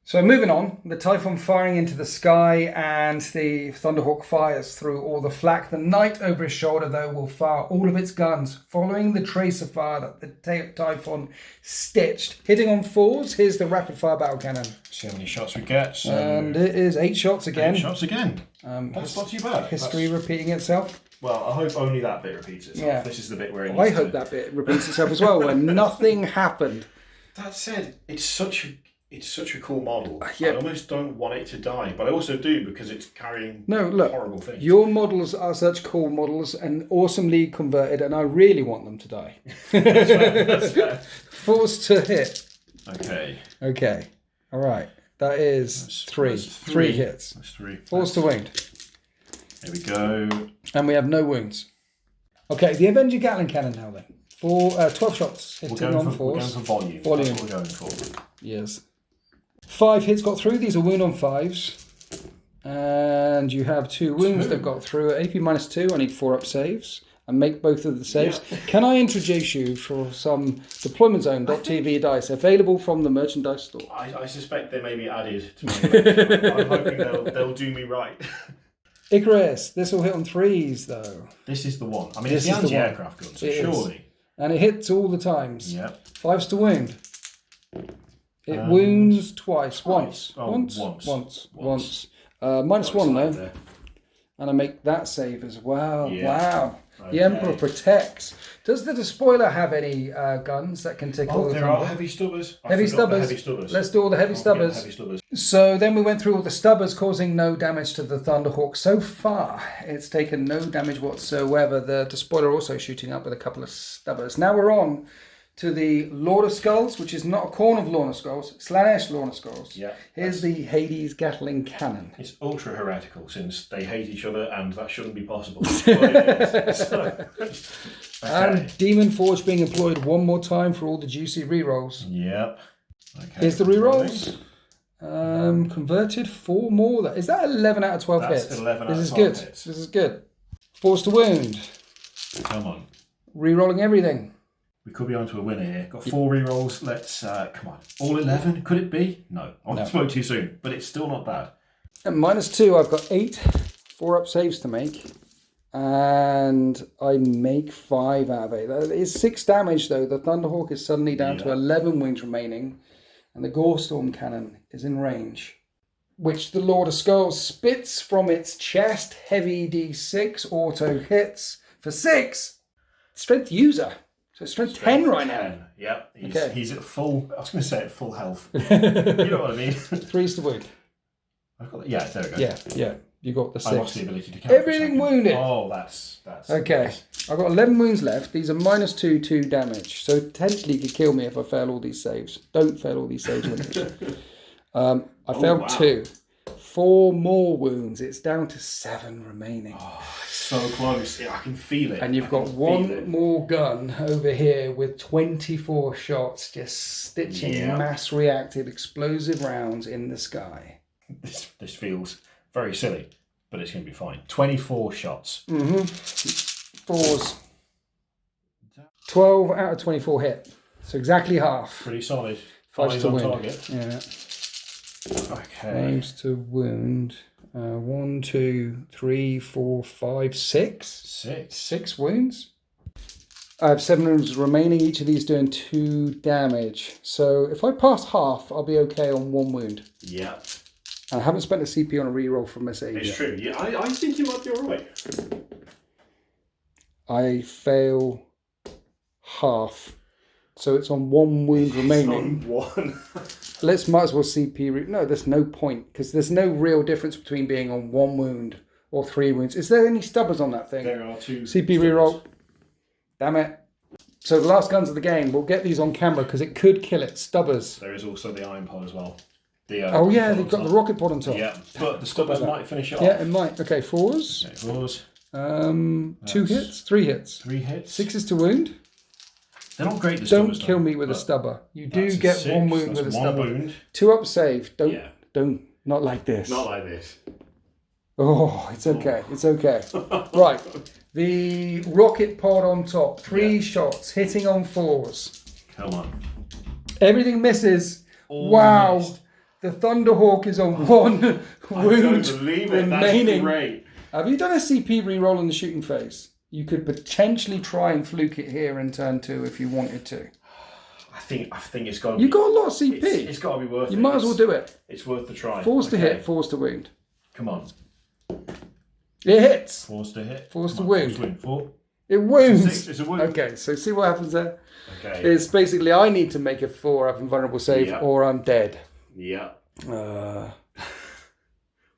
So moving on, the Typhon firing into the sky and the Thunderhawk fires through all the flak. The Knight over his shoulder, though, will fire all of its guns, following the tracer fire that the Typhon stitched. Hitting on 4s, here's the rapid fire battle cannon. See how many shots we get. So and it is 8 shots again. 8 shots again. That's not too bad. History repeating itself. Well, I hope only that bit repeats itself. Yeah. This is the bit where it I hope that bit repeats itself as well, where nothing happened. That said, it's such a cool model. Yeah. I almost don't want it to die, but I also do because it's carrying horrible things. Your models are such cool models and awesomely converted, and I really want them to die. That's fair. 4s to hit. Okay. All right. That is 3. 3 hits. That's 3. 4s to wound. There we go. And we have no wounds. Okay, the Avenger Gatling Cannon now then. 12 shots hitting on 4s. We're going for volume. That's what we're going for. Yes. 5 hits got through. These are wound on 5s. And you have 2 wounds that got through. AP -2. I need 4-up saves. And make both of the saves. Yeah. Can I introduce you for some deploymentzone.tv dice available from the merchandise store? I suspect they may be added to my list. I'm hoping they'll do me right. Icarus. This will hit on 3s though. This is the one. I mean, it's the anti-aircraft gun, so surely. And it hits all the times. Yep. 5s to wound. It wounds twice. Once. Once. -1 though. There. And I make that save as well. Yeah. Wow. Okay. The Emperor protects. Does the Despoiler have any guns that can take all the there are heavy stubbers. Heavy stubbers. Let's do all the heavy stubbers. So then we went through all the stubbers, causing no damage to the Thunderhawk. So far, it's taken no damage whatsoever. The Despoiler also shooting up with a couple of stubbers. Now we're on to the Lord of Skulls, which is not a corn of Lorna Skulls, Slanesh Lorna Skulls. Yeah. Here's the Hades Gatling Cannon. It's ultra heretical since they hate each other and that shouldn't be possible. But it is. So, okay. And Demon Forge being employed one more time for all the juicy rerolls. Yep. Okay. Here's the rerolls. Converted 4 more. Is that 11 out of 12 That's hits? 11 out This of is 12 good. hits. This is good. Force to wound. Come on. Rerolling everything. We could be onto a winner here. Got 4 rerolls. Let's, come on. All 11? Could it be? No. I spoke too soon, but it's still not bad. At -2, I've got 8 4-up saves to make. And I make 5 out of 8. That is 6 damage, though. The Thunderhawk is suddenly down to 11 wounds remaining. And the Gorestorm Cannon is in range, which the Lord of Skulls spits from its chest. Heavy D6 auto hits for 6. Strength user. So strength 10 right now. Yeah, Okay. He's at full, I was going to say at full health. You know what I mean? 3's to wound. I've got, yeah, there we go. Yeah. You got the 6. I lost the ability to count. Everything wounded. Oh, that's okay. Nice. I've got 11 wounds left. These are -2 damage. So potentially could kill me if I fail all these saves. Don't fail all these saves. I failed 2. 4 more wounds. It's down to 7 remaining. Oh, so close. Yeah, I can feel it. And you've got 1 more gun over here with 24 shots just stitching mass reactive explosive rounds in the sky. This feels very silly, but it's going to be fine. 24 shots. 4s. 12 out of 24 hit. So exactly half. Pretty solid. 5 to on wound. target. Yeah. Okay. 5 to wound. 1, 2, 3, 4, 5, 6. 6 wounds. I have 7 wounds remaining. Each of these doing 2 damage. So if I pass half, I'll be okay on 1 wound. Yeah. I haven't spent a CP on a reroll from Miss A. It's true. Yeah, I think you might be alright. I fail half. So it's on 1 wound remaining. It's on 1. Might as well CP. No, there's no point because there's no real difference between being on 1 wound or 3 wounds. Is there any stubbers on that thing? There are 2. CP reroll. Damn it. So the last guns of the game, we'll get these on camera because it could kill it. Stubbers. There is also the iron pod as well. Oh yeah, they've got the rocket pod on top. Yeah, but the stubbers might finish it off. Yeah, it might. Okay, 4s. Okay, 4s. 2 hits, 3 hits. 3 hits. 6s to wound. They're not great. The Don't stubbers, kill though, me with a stubber. You do get 6, 1 wound that's with a 1 stubber. wound. 2-up save. Don't, not like this. Not like this. Oh, it's okay. It's okay. Right. The rocket pod on top. 3 shots, hitting on 4s. Come on. Everything misses. All wow. missed. The Thunderhawk is on 1 wound I don't believe it. remaining. That's great. Have you done a CP reroll in the shooting phase? You could potentially try and fluke it here in turn 2 if you wanted to. I think it's got to be... You got a lot of CP. It's got to be worth it. You might as well do it. It's worth the try. 4s to hit, 4s to wound. Come on. It hits. 4s to hit. 4s to Come on, wound. 4s to win. 4. It wounds. It's a 6. It's a wound. Okay, so see what happens there? Okay. It's basically I need to make a 4-up invulnerable save or I'm dead. Yeah.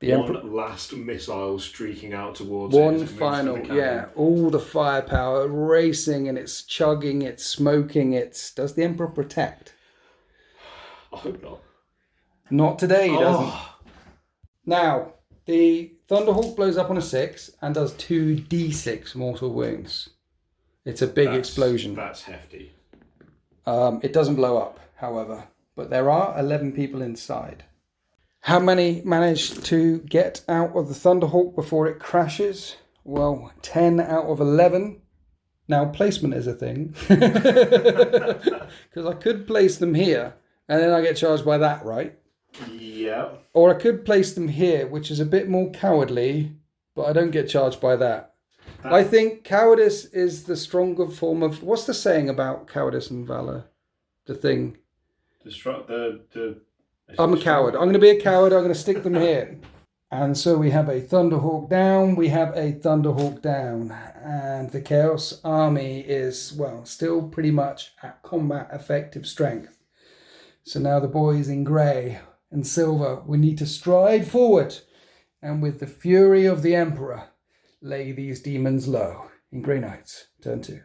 The Emperor. One last missile streaking out towards One it. as it moves final, through the cannon. yeah. All the firepower racing and it's chugging, it's smoking, does the Emperor protect? I hope not. Not today, he doesn't. Now, the Thunderhawk blows up on a 6 and does 2d6 mortal wounds. It's a big explosion. That's hefty. It doesn't blow up, however, but there are 11 people inside. How many managed to get out of the Thunderhawk before it crashes? Well, 10 out of 11. Now, placement is a thing. Because I could place them here, and then I get charged by that, right? Yeah. Or I could place them here, which is a bit more cowardly, but I don't get charged by that. I think cowardice is the stronger form of... What's the saying about cowardice and valour? The thing. I'm a coward. I'm going to be a coward. I'm going to stick them here. And so we have a Thunderhawk down. We have a Thunderhawk down. And the Chaos Army is, well, still pretty much at combat effective strength. So now the boys in grey and silver, we need to stride forward. And with the fury of the Emperor, lay these demons low. In Grey Knights, turn 2.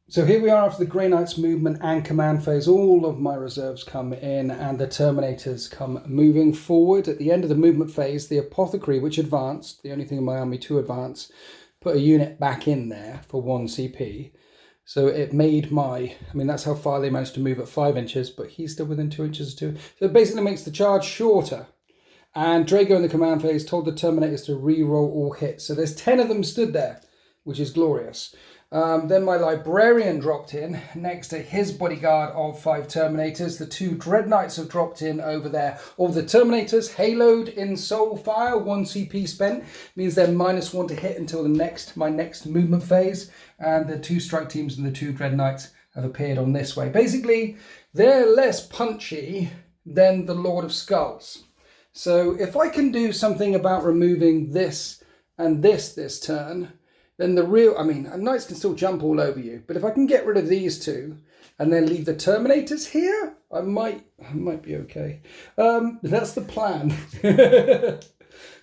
So here we are after the Grey Knight's movement and command phase. All of my reserves come in and the Terminators come moving forward. At the end of the movement phase, the Apothecary, which advanced, the only thing in my army to advance, put a unit back in there for 1 CP. So it made that's how far they managed to move at 5 inches, but he's still within 2 inches too. So it basically makes the charge shorter. And Drago in the command phase told the Terminators to re-roll all hits. So there's 10 of them stood there, which is glorious. Then my Librarian dropped in next to his bodyguard of 5 Terminators. The 2 Dread Knights have dropped in over there. All the Terminators haloed in Soul Fire, 1 CP spent. Means they're -1 to hit until my next movement phase. And the 2 strike teams and the 2 Dread Knights have appeared on this way. Basically, they're less punchy than the Lord of Skulls. So if I can do something about removing this and this turn, then Knights can still jump all over you. But if I can get rid of these 2 and then leave the Terminators here, I might be okay. That's the plan.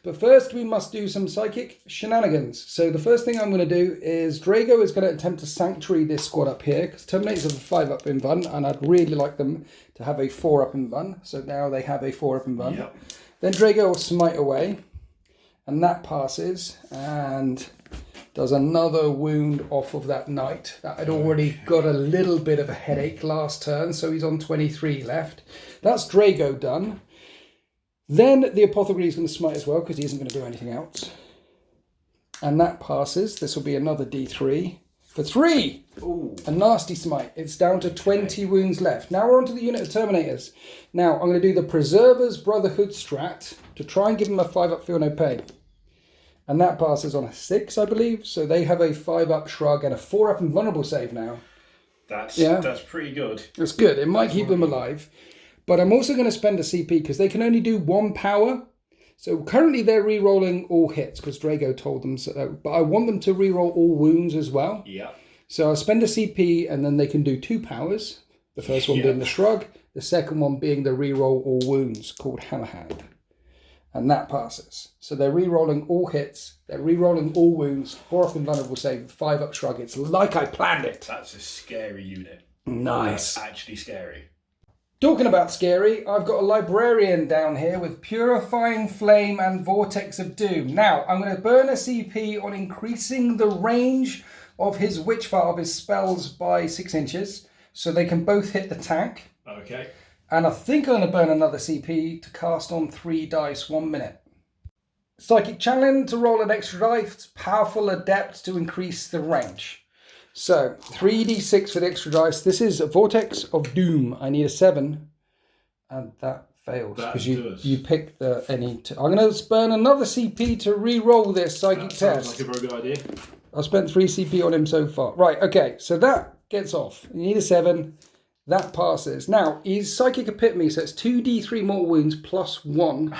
But first we must do some psychic shenanigans. So the first thing I'm going to do is Drago is going to attempt to sanctuary this squad up here, because Terminators have a 5-up in Vun, and I'd really like them to have a 4-up in Vun. So now they have a 4-up in Vun. Yep. Then Drago will smite away, and that passes, and does another wound off of that knight. That had already got a little bit of a headache last turn, so he's on 23 left. That's Drago done. Then the Apothecary is going to smite as well, because he isn't going to do anything else. And that passes. This will be another D3 for 3. Ooh. A nasty smite. It's down to 20 wounds left. Now we're on to the unit of Terminators. Now I'm going to do the Preserver's Brotherhood strat to try and give them a 5-up feel no pain. And that passes on a 6, I believe. So they have a 5-up shrug and a 4-up invulnerable save now. That's pretty good. That's good. It might keep them alive. But I'm also going to spend a CP because they can only do 1 power. So currently they're re-rolling all hits because Drago told them so. But I want them to re-roll all wounds as well. Yeah. So I'll spend a CP and then they can do 2 powers. The first one being the shrug. The second one being the re-roll all wounds called Hammerhand. And that passes. So they're re-rolling all hits. They're re-rolling all wounds. 4-up invulnerable save, 5-up shrug. It's like I planned it. That's a scary unit. Nice. That's actually scary. Talking about scary, I've got a Librarian down here with Purifying Flame and Vortex of Doom. Now, I'm going to burn a CP on increasing the range of his Witchfire, of his spells by 6 inches, so they can both hit the tank. Okay. And I think I'm going to burn another CP to cast on 3 dice 1 minute. Psychic Challenge to roll an extra dice, Powerful Adept to increase the range. So, 3d6 for the extra dice. This is a Vortex of Doom. I need a 7. And that fails. Because you pick the any... I'm going to burn another CP to re-roll this psychic test. Sounds like a very good idea. I've spent 3 CP on him so far. Right, okay. So that gets off. You need a 7. That passes. Now, he's Psychic Epitome. So it's 2d3 mortal wounds plus 1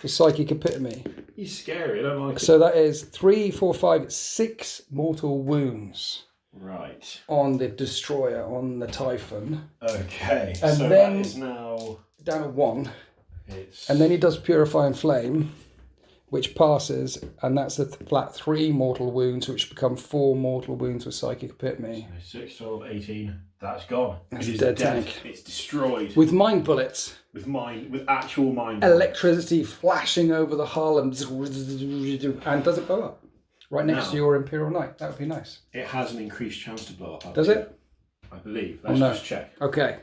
for Psychic Epitome. He's scary. I don't like it. So that is 3, 4, 5, 6 mortal wounds. Right. On the Destroyer, on the Typhon. Okay. And so then that is now down to 1. And then he does Purifying Flame, which passes, and that's a flat 3 mortal wounds, which become 4 mortal wounds with Psychic Epitome. 6, 12, 18. That's gone. That's a dead tank. It's destroyed. With mind bullets. With actual mind bullets. Electricity flashing over the hull and does it blow up? Right next to your Imperial Knight. That would be nice. It has an increased chance to blow up. Does it? I believe. Let's just check. Okay.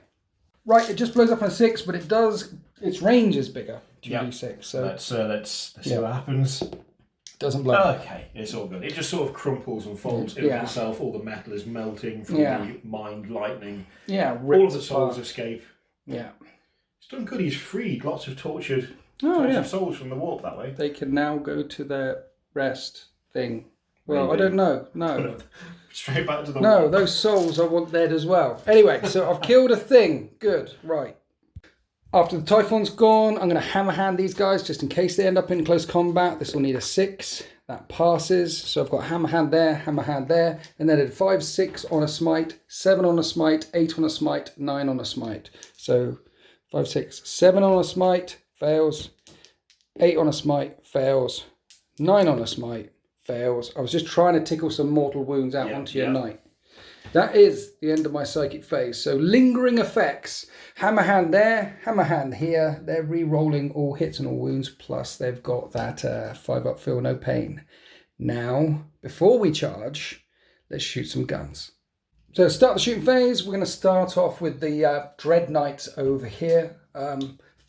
Right, it just blows up on a 6, but it does. Its range is bigger. 2d6. So let's see what happens. Doesn't blow up. Okay, it's all good. It just sort of crumples and folds in itself. All the metal is melting from the mind lightning. Yeah, all of the souls escape. Yeah. It's done good. He's freed lots of tortured souls from the warp that way. They can now go to their rest thing. Well, maybe. I don't know. No. Straight back to the warp. Those souls I want dead as well. Anyway, so I've killed a thing. Good. Right. After the Typhon's gone, I'm going to Hammerhand these guys just in case they end up in close combat. This will need a 6. That passes. So I've got Hammerhand there, and then I did 5, 6 on a smite, 7 on a smite, 8 on a smite, 9 on a smite. So 5, 6, 7 on a smite, fails. 8 on a smite, fails. 9 on a smite, fails. I was just trying to tickle some mortal wounds out onto your knight. that is the end of my psychic phase. So lingering effects. Hammer hand there, hammer hand here. They're re-rolling all hits and all wounds. Plus they've got that 5-up feel no pain. Now, before we charge, let's shoot some guns. So to start the shooting phase, we're going to start off with the Dread Knight over here.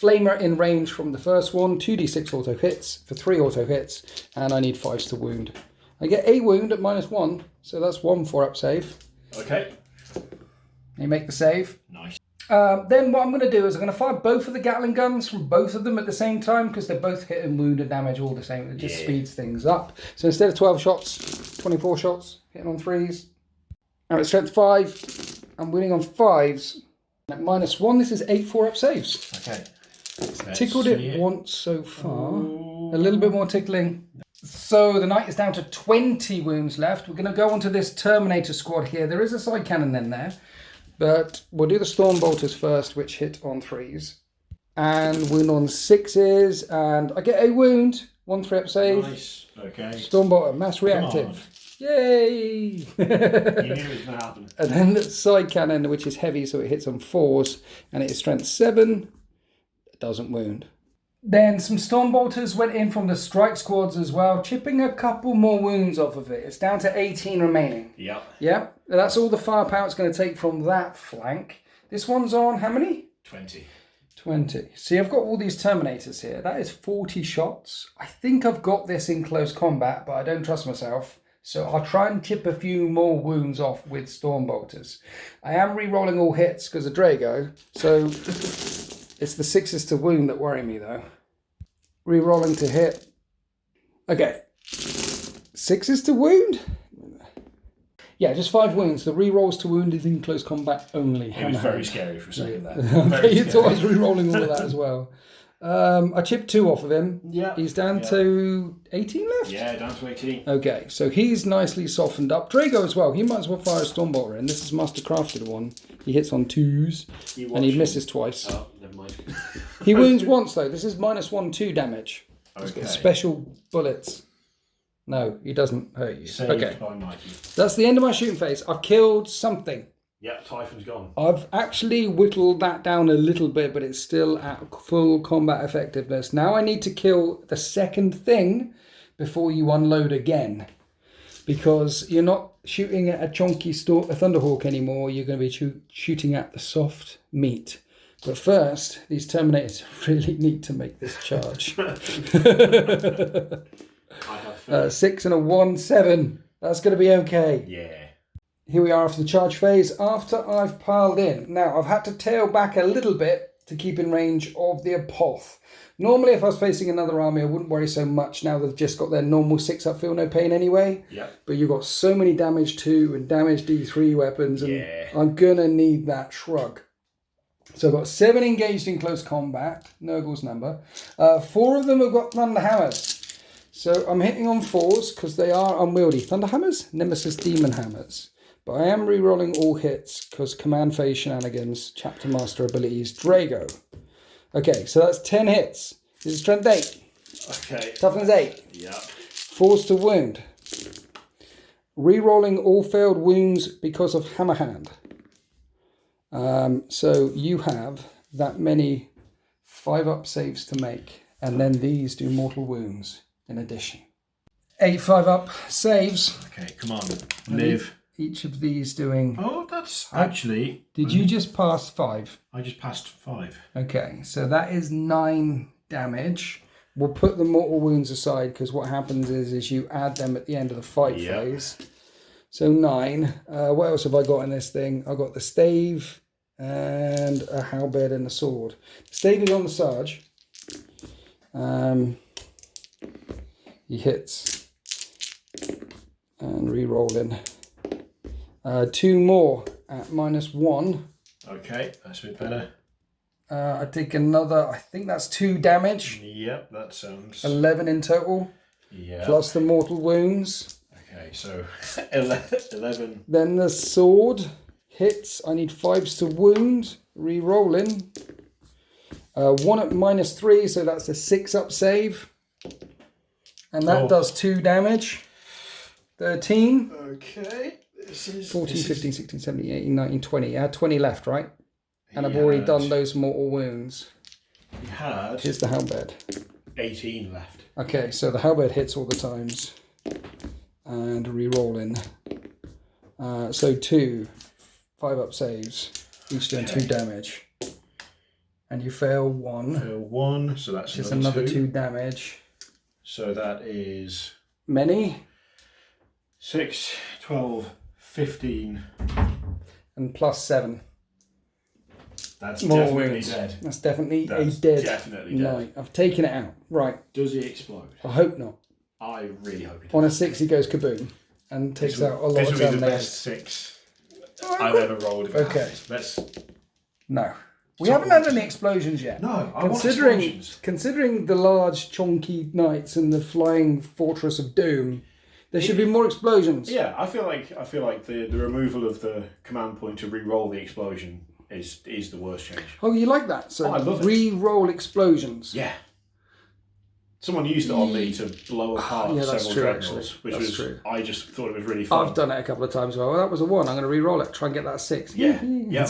Flamer in range from the first one. 2d6 auto hits for 3 auto hits. And I need 5s to wound. I get a wound at -1. So that's 1 4-up save. Okay. You make the save. Nice. Then what I'm going to do is I'm going to fire both of the Gatling guns from both of them at the same time because they're both hit and wound and damage all the same. It just speeds things up. So instead of 12 shots, 24 shots, hitting on 3s. Now at strength 5, I'm winning on 5s. At -1, this is 8 4-up saves. Okay. Tickled it once so far. A little bit more tickling. So the knight is down to 20 wounds left. We're going to go on to this Terminator squad here. There is a side cannon in there. But we'll do the Storm Bolters first, which hit on 3s. And wound on 6s. And I get a wound. 1 3-up save. Nice. Okay. Storm Bolter, mass reactive. Yay! You knew it was going to happen. And then the side cannon, which is heavy, so it hits on 4s. And it is strength 7. It doesn't wound. Then some Storm Bolters went in from the strike squads as well, chipping a couple more wounds off of it. It's down to 18 remaining. Yeah. That's all the firepower it's going to take from that flank. This one's on how many? 20. 20. See, I've got all these Terminators here. That is 40 shots. I think I've got this in close combat, but I don't trust myself. So I'll try and chip a few more wounds off with Storm Bolters. I am re-rolling all hits because of Drago. So it's the 6s to wound that worry me though. Re-rolling to hit. Okay. 6s to wound? Yeah, just 5 wounds. The re-rolls to wound is in close combat only. It was very scary for a second there. Okay, you thought I was re-rolling all of that as well. I chipped 2 off of him. Yeah. He's down to 18 left? Yeah, down to 18. Okay, so he's nicely softened up. Drago as well. He might as well fire a Stormbolter in. This is Master Crafted one. He hits on 2s and he misses twice. Oh, never mind. He wounds once though. This is -1 2 damage. He's got special bullets. No, he doesn't hurt you. Saved Okay. by Mikey. That's the end of my shooting phase. I've killed something. Yeah, Typhon's gone. I've actually whittled that down a little bit, but it's still at full combat effectiveness. Now I need to kill the second thing before you unload again. Because you're not shooting at a chunky a Thunderhawk anymore. You're going to be shooting at the soft meat. But first, these Terminators really need to make this charge. I have 6 and a 1, 7. That's going to be okay. Yeah. Here we are after the charge phase, after I've piled in. Now, I've had to tail back a little bit to keep in range of the Apoth. Normally, if I was facing another army, I wouldn't worry so much. Now they've just got their normal 6-up feel no pain anyway. Yeah. But you've got so many damage 2 and damage D3 weapons, and I'm going to need that shrug. So I've got 7 engaged in close combat, Nurgle's number. 4 of them have got Thunderhammers. So I'm hitting on 4s because they are unwieldy. Thunderhammers, Nemesis Demon Hammers. But I am re-rolling all hits because command phase shenanigans, chapter master abilities, Drago. Okay, so that's 10 hits. This is strength 8. Okay. Toughness 8. Yeah. 4s to wound. Re-rolling all failed wounds because of hammer hand. So you have that many 5-up saves to make, and then these do mortal wounds in addition. 8 5-up saves. Okay, come on. Live. Each of these doing... Oh, that's actually... Did you just pass 5? I just passed 5. Okay, so that is 9 damage. We'll put the mortal wounds aside because what happens is you add them at the end of the fight phase. So 9. What else have I got in this thing? I've got the stave and a halberd and a sword. The stave is on the Sarge. He hits and re-rolling. 2 more at -1. Okay, that's a bit better. I take another, I think that's 2 damage. Yep, that sounds... 11 in total. Yeah. Plus the mortal wounds. Okay, so 11. Then the sword hits. I need 5s to wound. Re-rolling. 1 at -3, so that's a 6-up save. And that does 2 damage. 13. Okay. This is 14, 15, 16, 17, 18, 19, 20. I had 20 left, right? And I've already done those mortal wounds. He had... Here's the halberd. 18 left. Okay, so the halberd hits all the times. And re-rolling. So 2 5-up saves, each doing 2 damage. And you fail 1. Fail 1, so that's just another 2 damage. So that is... Many? 6, 12, 15. And plus 7. That's more definitely wounds. dead. That's definitely That's a dead definitely dead. knight. I've taken it out. Right. Does he explode? I hope not. I really hope he does. On a 6 he goes kaboom and takes out a lot this of will be the damage. best 6 I've ever rolled. Okay. Let's... No. We haven't had any explosions yet. No, I want explosions. Considering the large chonky knights and the flying fortress of doom, there should be more explosions. Yeah, I feel like the removal of the command point to re-roll the explosion is the worst change. Oh, you like that? So I love it. Re-roll explosions. Yeah. Someone used it on me to blow apart several dreadnoughts, which was true. I just thought it was really fun. I've done it a couple of times. Well, that was a 1. I'm going to re-roll it. Try and get that 6. Yeah. Yeah.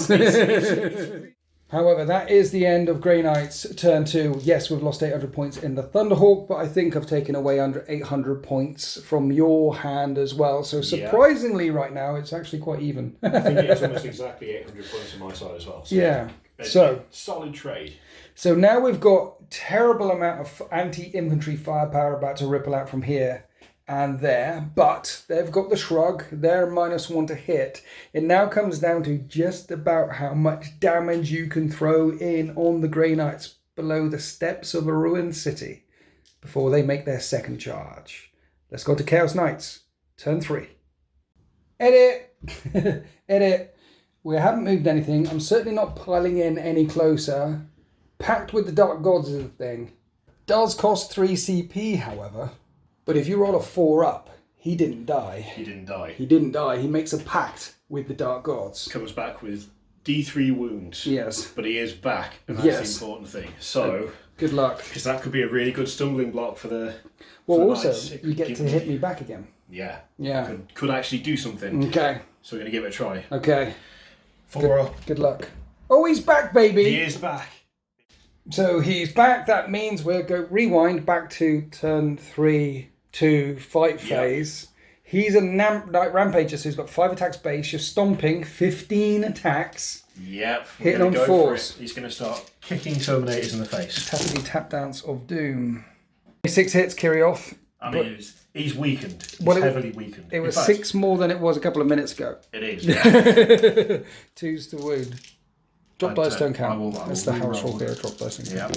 However, that is the end of Grey Knight's turn 2. Yes, we've lost 800 points in the Thunderhawk, but I think I've taken away under 800 points from your hand as well. So surprisingly, right now, it's actually quite even. I think it's almost exactly 800 points on my side as well. So yeah. So solid trade. So now we've got terrible amount of anti-infantry firepower about to ripple out from here and there, but they've got the shrug. They're -1 to hit. It now comes down to just about how much damage you can throw in on the Grey Knights below the steps of a ruined city before they make their second charge. Let's go to Chaos Knights. Turn 3. Edit! Edit. We haven't moved anything. I'm certainly not piling in any closer. Pact with the Dark Gods is a thing. Does cost 3 CP, however. But if you roll a 4-up, he didn't die. He didn't die. He didn't die. He makes a pact with the Dark Gods. Comes back with D3 wounds. Yes. But he is back, and that's the important thing. So... Good luck. Because that could be a really good stumbling block for the... Well, also, you get to hit me back again. Yeah. Yeah. Could actually do something. Okay. So we're going to give it a try. Okay. 4 up. Good luck. Oh, he's back, baby! He is back. So he's back. That means we'll go rewind back to turn 3 to fight phase. He's a knight rampager, so he's got 5 attacks base. You're stomping 15 attacks. Yep. Hitting on 4s. He's going to start kicking Terminators in the face. Tappity tap dance of doom. 6 hits, Kirioth. I mean, he's weakened. He's heavily weakened. It was 6 more than it was a couple of minutes ago. It is. 2s to wound. Drop dice don't count. That's the house rule here. Drop dice don't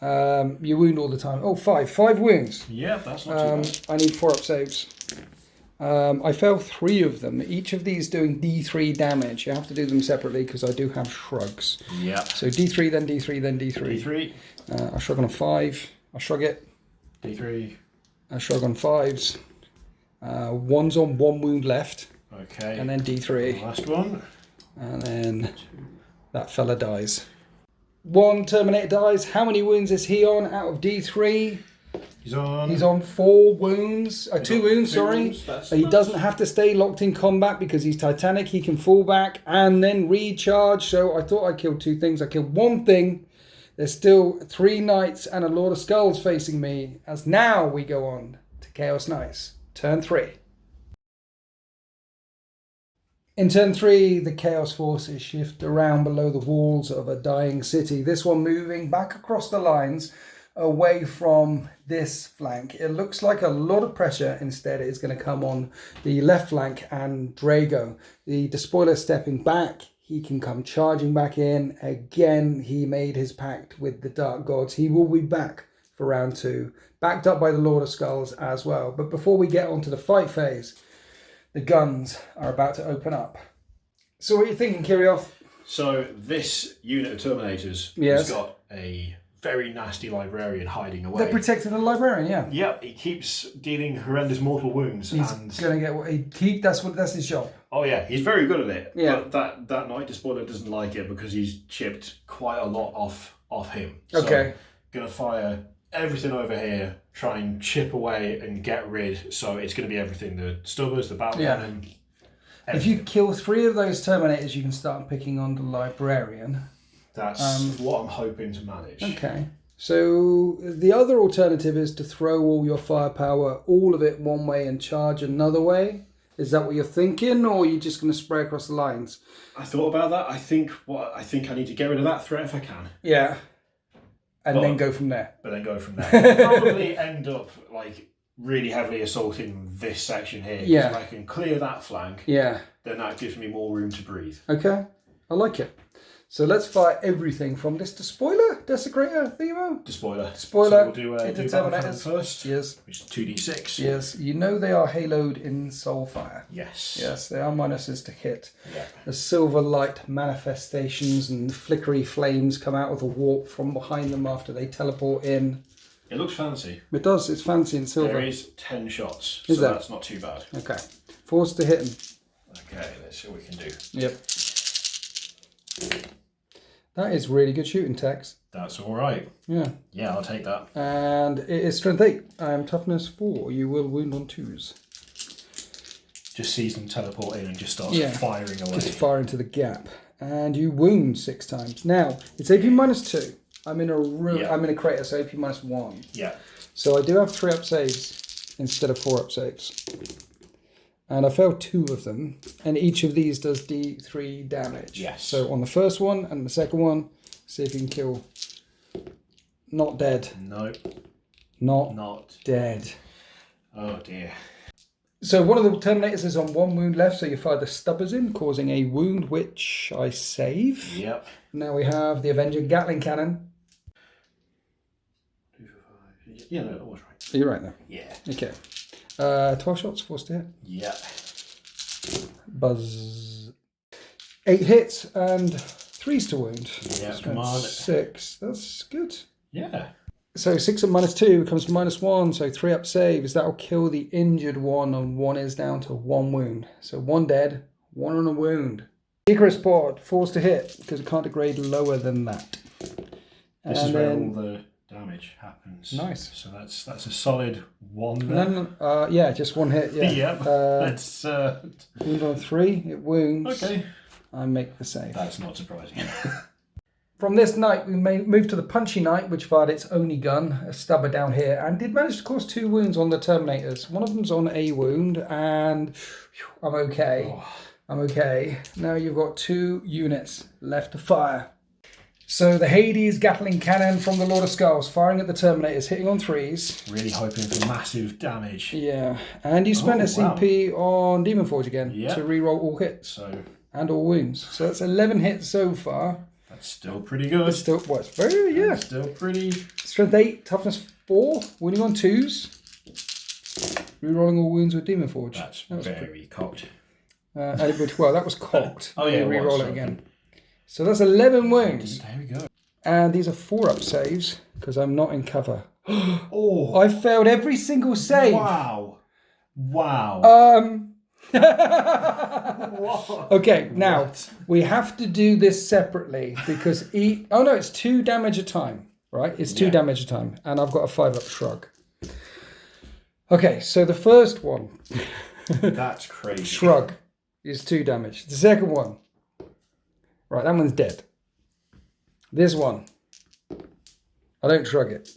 count. You wound all the time. Oh, 5 wounds. Yeah, that's not too bad. I need 4-up saves. I failed 3 of them. Each of these doing D3 damage. You have to do them separately because I do have shrugs. Yeah. So D3, then D3, then D3. D3. I shrug on a 5. I shrug it. D3. I shrug on 5s. 1's on 1 wound left. Okay. And then D3. Last one. And then that fella dies. 1 Terminator dies. How many wounds is he on out of D3? He's on 4 wounds. 2 wounds, sorry. He doesn't have to stay locked in combat because he's Titanic. He can fall back and then recharge. So I thought I killed 2 things. I killed 1 thing. There's still 3 knights and a Lord of Skulls facing me. As now we go on to Chaos Knights. Turn 3. In turn 3, the Chaos Forces shift around below the walls of a dying city. This one moving back across the lines away from this flank. It looks like a lot of pressure instead is going to come on the left flank and Drago. The Despoiler stepping back. He can come charging back in. Again, he made his pact with the Dark Gods. He will be back for round 2. Backed up by the Lord of Skulls as well. But before we get onto the fight phase, the guns are about to open up. So what are you thinking, Kirioth? So this unit of Terminators has got a very nasty librarian hiding away. They're protecting the librarian, yeah. Yep, he keeps dealing horrendous mortal wounds. He's gonna get what he keep. That's his job. Oh yeah, he's very good at it. Yeah. But that Knight Despoiler doesn't like it because he's chipped quite a lot off him. So okay. Gonna fire everything over here, try and chip away and get rid. So it's gonna be everything: the stubbers, the battle cannon. If you kill 3 of those Terminators, you can start picking on the Librarian. That's what I'm hoping to manage. Okay. So the other alternative is to throw all your firepower, all of it one way and charge another way. Is that what you're thinking, or are you just going to spray across the lines? I thought about that. I think I need to get rid of that threat if I can. Yeah. And then go from there. But then go from there. Probably end up like really heavily assaulting this section here. Yeah. If I can clear that flank, yeah, then that gives me more room to breathe. Okay. I like it. So let's fire everything from this Despoiler, Desecrator, Themo? Despoiler. Spoiler. So we'll do battle cannon Terminators first. Yes. Which is 2d6. Yes. You know they are haloed in Soulfire. Yes. Yes, they are minuses to hit. Yeah. The silver light manifestations and flickery flames come out of the warp from behind them after they teleport in. It looks fancy. It does. It's fancy in silver. There is 10 shots, Is so there? that's not too bad. Okay. Forced to hit him. Okay, let's see what we can do. Yep. That is really good shooting, Tex. That's all right. Yeah. Yeah, I'll take that. And it is strength 8. Toughness 4. You will wound on 2s. Just sees them teleport in and just starts firing away. Just fire into the gap. And you wound 6 times. Now, it's AP -2. I'm in a I'm in a crater, so AP -1. Yeah. So I do have 3 up saves instead of 4 up saves. And I failed 2 of them, and each of these does D3 damage. Yes. So on the first one and the second one, see if you can kill. Not dead. No. Not dead. Oh dear. So one of the Terminators is on 1 wound left, so you fire the Stubbers in, causing a wound, which I save. Yep. Now we have the Avenger Gatling Cannon. 2 for 5. Yeah, no, that was right. You're right there. Yeah. Okay. 12 shots, forced to hit. Yeah. Buzz. 8 hits and 3s to wound. Yeah, come on. 6. That's good. Yeah. So 6 at -2 becomes -1, so 3 up saves. That'll kill the injured one, and 1 is down to 1 wound. So 1 dead, 1 on a wound. Icarus Pod, forced to hit, because it can't degrade lower than that. This is where all the damage happens. Nice. So that's a solid 1 there. Yeah, just 1 hit, yeah. Yep. Let's wound on 3, it wounds. Okay. I make the save. That's not surprising. From this knight, we move to the Punchy Knight, which fired its only gun, a stubber down here, and did manage to cause 2 wounds on the Terminators. One of them's on a wound, and I'm okay. Oh. I'm okay. Now you've got 2 units left to fire. So the Hades Gatling Cannon from the Lord of Skulls, firing at the Terminators, hitting on 3s. Really hoping for massive damage. Yeah, and you spent a CP on Demon Forge again to reroll all hits and all wounds. So that's 11 hits so far. That's still pretty good. It's still, well, it's very, yeah. That's still pretty. Strength 8, toughness 4, wounding on 2s. Rerolling all wounds with Demon Forge. That's very cocked. Well, that was cocked. Oh yeah, reroll it again. So that's 11 wounds. There we go. And these are 4 up saves because I'm not in cover. Oh, I failed every single save. Wow. Okay, now we have to do this separately because it's 2 damage a time, right? It's 2 damage a time, and I've got a 5 up shrug. Okay, so the first one, that's crazy. Shrug, is 2 damage. The second one, right, that one's dead. This one, I don't shrug it,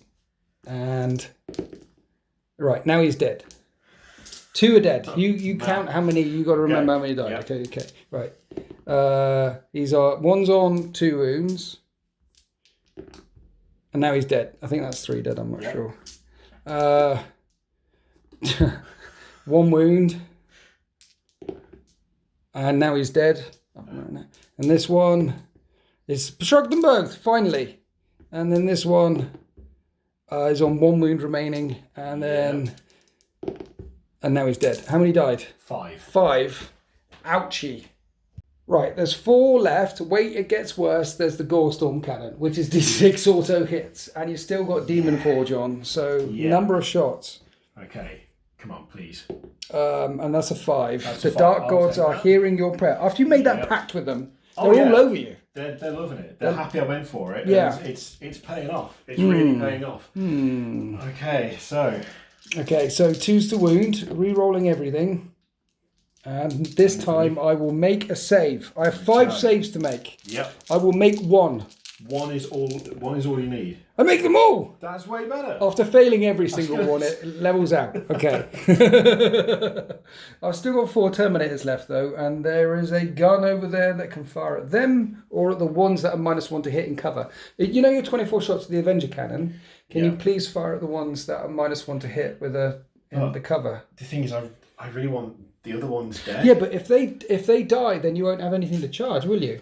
and right now he's dead. 2 are dead. You count how many. You got to remember how many died. Yep. Okay. Right. One's on 2 wounds, and now he's dead. I think that's 3 dead. I'm not sure. 1 wound, and now he's dead. And this one is shrugged them both finally, and then this one is on 1 wound remaining, and then. And now he's dead. How many died? 5. 5. Ouchie. Right, there's 4 left. Wait, it gets worse. There's the Gore Storm Cannon, which is D6 auto hits. And you've still got Demon Forge on. So, number of shots. Okay, come on, please. And that's a 5. That's the a 5. Dark Gods are that. hearing your prayer. After you made that pact with them, they're all over you. They're loving it. They're happy I went for it. Yeah. It's paying off. It's really paying off. Okay, so 2s to wound, re-rolling everything. And this time I will make a save. I have 5 saves to make. Yep. I will make 1. One is all you need. I make them all! That's way better. After failing every single one, it levels out. Okay. I've still got 4 Terminators left, though, and there is a gun over there that can fire at them or at the ones that are -1 to hit in cover. You know your 24 shots of the Avenger cannon? Can you please fire at the ones that are -1 to hit with the cover? The thing is, I really want the other ones dead. Yeah, but if they die, then you won't have anything to charge, will you?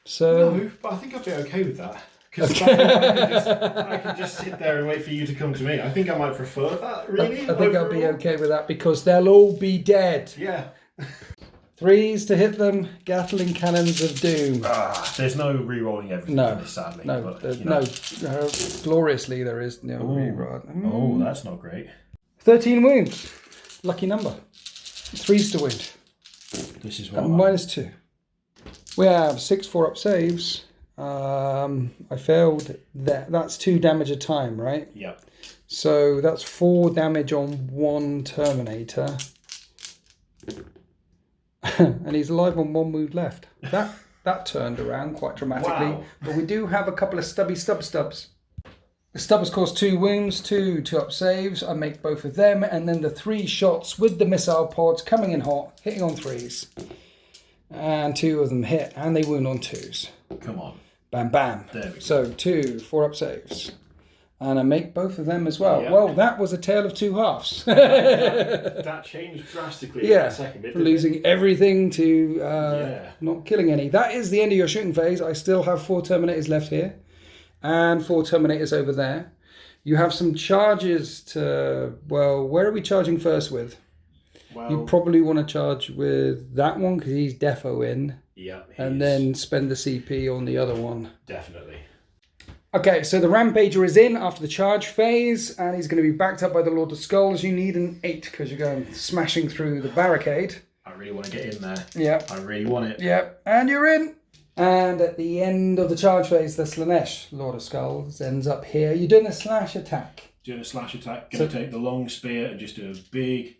So No, but I think I'd be okay with that. Because I can just sit there and wait for you to come to me. I think I might prefer that, really. I think I'll be okay with that because they'll all be dead. Yeah. 3s to hit them, Gatling cannons of doom. There's no re-rolling everything for this, sadly. No, but, gloriously there is no re-roll. Oh, that's not great. 13 wounds. Lucky number. 3s to wound. This is what -2. We have 6 4-up saves. I failed that. That's 2 damage a time, right? Yep. So that's 4 damage on 1 Terminator. And he's alive on 1 wound left. That turned around quite dramatically. Wow. But we do have a couple of stubby stubs. The stubbers cause 2 wounds, 2 2-up saves. I make both of them, and then the 3 shots with the missile pods coming in hot, hitting on 3s. And 2 of them hit, and they wound on 2s. Come on. Bam, bam. There we go. So 2 4-up saves. And I make both of them as well. Yep. Well, that was a tale of 2 halves. that changed drastically in that second bit. Losing everything to not killing any. That is the end of your shooting phase. I still have 4 Terminators left here. And 4 Terminators over there. You have some charges to... Well, where are we charging first with? Well, you probably want to charge with that one because he's defo in. Yeah. And then spend the CP on the other one. Definitely. Okay, so the Rampager is in after the charge phase, and he's going to be backed up by the Lord of Skulls. You need an 8 because you're going smashing through the barricade. I really want to get in there. Yeah. I really want it. Yep, and you're in. And at the end of the charge phase, the Slanesh, Lord of Skulls, ends up here. You're doing a slash attack. Doing a slash attack. Going to take the long spear and just do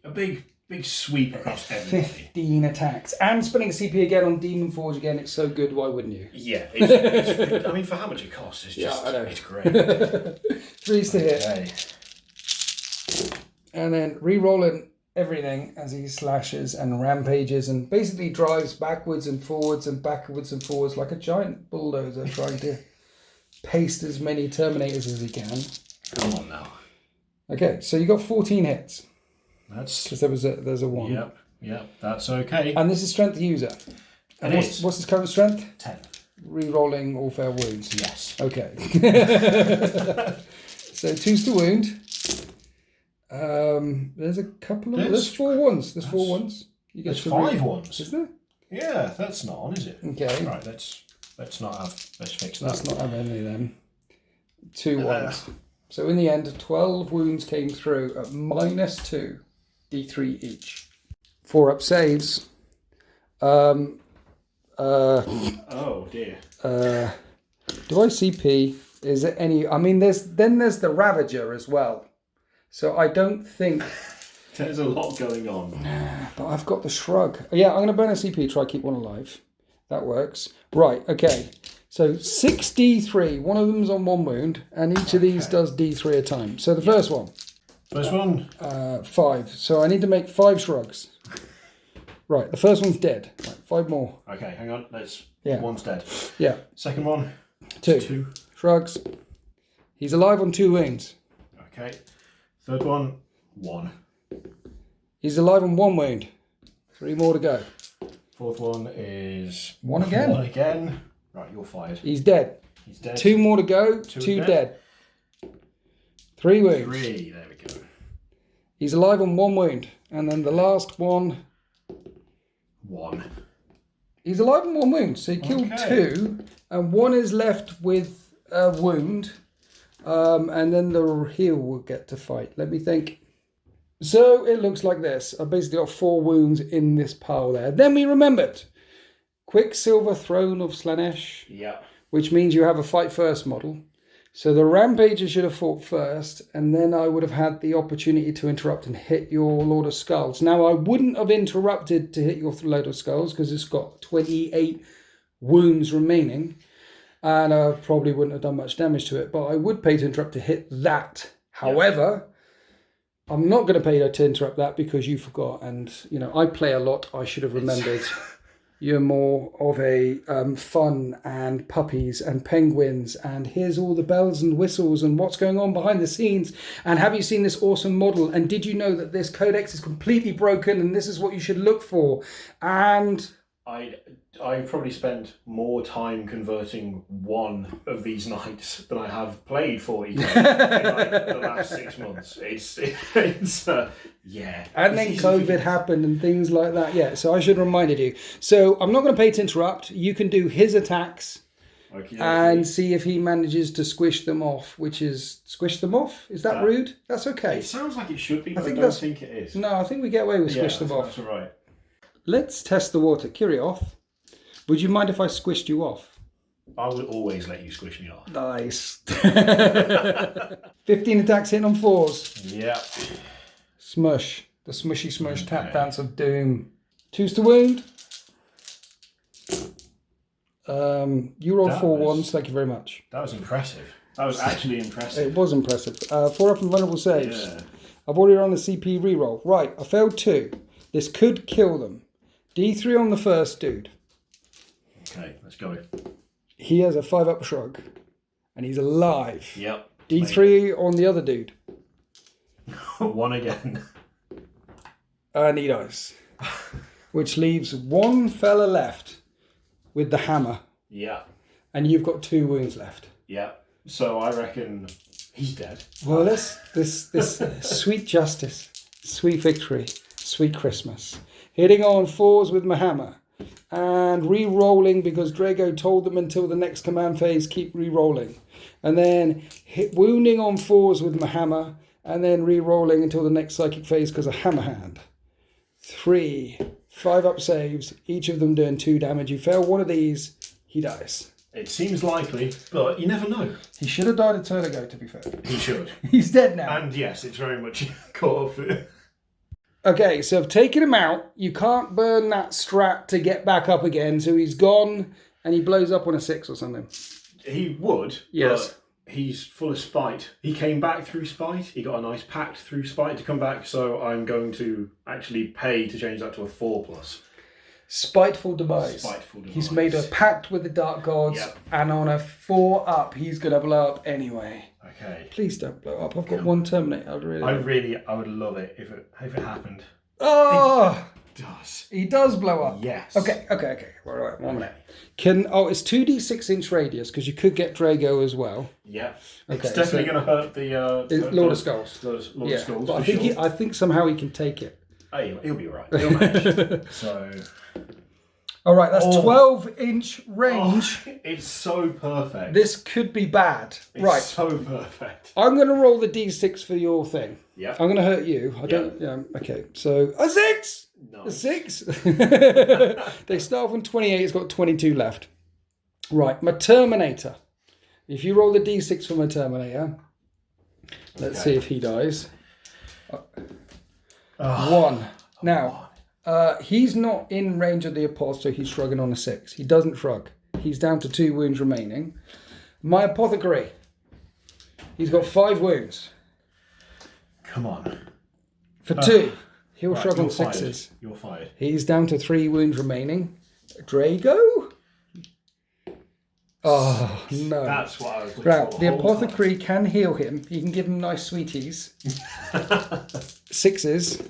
a big sweep across everything. 15 attacks. And spending a CP again on Demon Forge again. It's so good, why wouldn't you? Yeah. It's, I mean, for how much it costs, it's just, I know. it's great. 3s to hit. Okay. And then re-rolling everything as he slashes and rampages and basically drives backwards and forwards like a giant bulldozer trying to paste as many Terminators as he can. Come on now. Okay, so you got 14 hits. That's... Because there's a 1. Yep, that's okay. And this is strength user. And what's his current strength? 10. Re-rolling all fair wounds. Yes. Okay. So 2s to wound. There's a couple of... There's 4 ones. There's 4 ones. There's 5 ones. Is there? Yeah, that's not on, is it? Okay. Right, let's fix that. Let's not have any of them. 2 ones. So in the end, 12 wounds came through at -2. D3 each. 4-up saves. Oh dear. Do I CP? Is it any... I mean, there's the Ravager as well. So I don't think... There's a lot going on. But I've got the Shrug. Yeah, I'm going to burn a CP, try to keep one alive. That works. Right, okay. So 6 D3. One of them's on 1 wound, and each of these does D3 a time. So the first one. First one? 5. So I need to make 5 Shrugs. Right, the first one's dead. Right, 5 more. Okay, hang on. Yeah. One's dead. Yeah. Second one? 2. Shrugs. He's alive on 2 wounds. Okay. Third one? 1. He's alive on 1 wound. 3 more to go. Fourth one is... 1 again. 1 again. Right, you're fired. He's dead. He's dead. 2 more to go. 2 dead. 3 wounds. 3, there we go. He's alive on 1 wound. And then the last one... 1. He's alive on 1 wound. So he killed 2. And 1 is left with a wound. And then the heel will get to fight. Let me think. So it looks like this. I basically got 4 wounds in this pile there. Then we remembered. Quicksilver Throne of Slanesh. Yeah. Which means you have a fight first model. So the Rampager should have fought first, and then I would have had the opportunity to interrupt and hit your Lord of Skulls. Now, I wouldn't have interrupted to hit your Lord of Skulls because it's got 28 wounds remaining, and I probably wouldn't have done much damage to it, but I would pay to interrupt to hit that. However, I'm not going to pay to interrupt that because you forgot, and, you know, I play a lot. I should have remembered. You're more of a fun and puppies and penguins and here's all the bells and whistles and what's going on behind the scenes. And have you seen this awesome model? And did you know that this codex is completely broken and this is what you should look for? And I probably spent more time converting one of these knights than I have played 40 in like the last 6 months. Yeah. And then COVID happened and things like that. Yeah, so I should have reminded you. So I'm not going to pay to interrupt. You can do his attacks and see if he manages to squish them off, which is... Squish them off? Is that rude? That's okay. It sounds like it should be, but I don't think it is. No, I think we get away with squish them off. That's all right. Let's test the water. Kirioth, would you mind if I squished you off? I would always let you squish me off. Nice. 15 attacks hitting on 4s. Yeah. Smush. The smushy smush tap dance of doom. 2s to wound. You rolled 4 ones. Thank you very much. That was impressive. That was actually impressive. It was impressive. 4 up and vulnerable saves. Yeah. I've already run the CP reroll. Right, I failed 2. This could kill them. D3 on the first dude. Okay, let's go. He has a 5-up shrug. And he's alive. Yep. D3 on the other dude. 1 again. And he dies. Which leaves 1 fella left with the hammer. Yeah. And you've got 2 wounds left. Yeah. So I reckon he's dead. Well, this sweet justice, sweet victory, sweet Christmas. Hitting on 4s with my hammer. And re-rolling because Drago told them until the next command phase, keep re-rolling. And then wounding on 4s with my hammer. And then re-rolling until the next psychic phase because of hammer hand. 3 5-up saves, each of them doing 2 damage. You fail one of these, he dies. It seems likely, but you never know. He should have died a turn ago, to be fair. He should. He's dead now. And yes, it's very much caught up with it. Okay, so I've taken him out. You can't burn that strat to get back up again, so he's gone and he blows up on a 6 or something. He would, yes. But he's full of spite. He came back through spite. He got a nice pact through spite to come back, so I'm going to actually pay to change that to a 4+. Spiteful demise. Spiteful demise. He's made a pact with the dark gods, and on a 4-up, he's going to blow up anyway. Okay. Please don't blow up. I've got 1 terminate. I would love it if it happened. Oh! It does. He does blow up. Yes. Okay. All right. 1 minute. It's 2d6-inch radius because you could get Drago as well. Yeah. Okay, it's definitely going to hurt the Lord of Skulls. Lord of Skulls. But I think somehow he can take it. Hey, he'll be alright. He'll manage. So. All right, that's 12-inch range. Oh, it's so perfect. This could be bad. It's so perfect. I'm going to roll the d6 for your thing. Yeah. I'm going to hurt you. I don't. Yeah. Okay. So a 6. Nice. A 6. They start from 28. It's got 22 left. Right. My Terminator. If you roll the d6 for my Terminator, let's see if he dies. 1. Now. He's not in range of the apostle, he's shrugging on a 6. He doesn't shrug. He's down to 2 wounds remaining. My apothecary. He's got 5 wounds. Come on. For 2. He'll shrug on 6s. You're fired. He's down to 3 wounds remaining. Drago? Oh, no. That's what I was looking for. The apothecary can heal him. You can give him nice sweeties. 6s.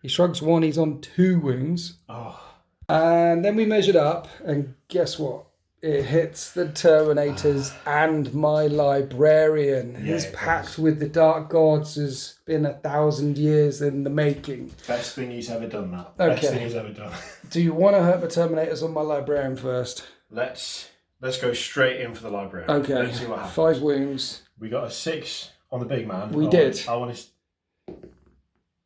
He shrugs 1, he's on 2 wounds. Oh. And then we measured up, and guess what? It hits the Terminators and my librarian. His pact with the Dark Gods has been 1,000 years in the making. Best thing he's ever done, that. Okay. Best thing he's ever done. Do you want to hurt the Terminators or my librarian first? Let's go straight in for the librarian. Okay. Let's see what happens. 5 wounds. We got a 6 on the big man. We did. I want to...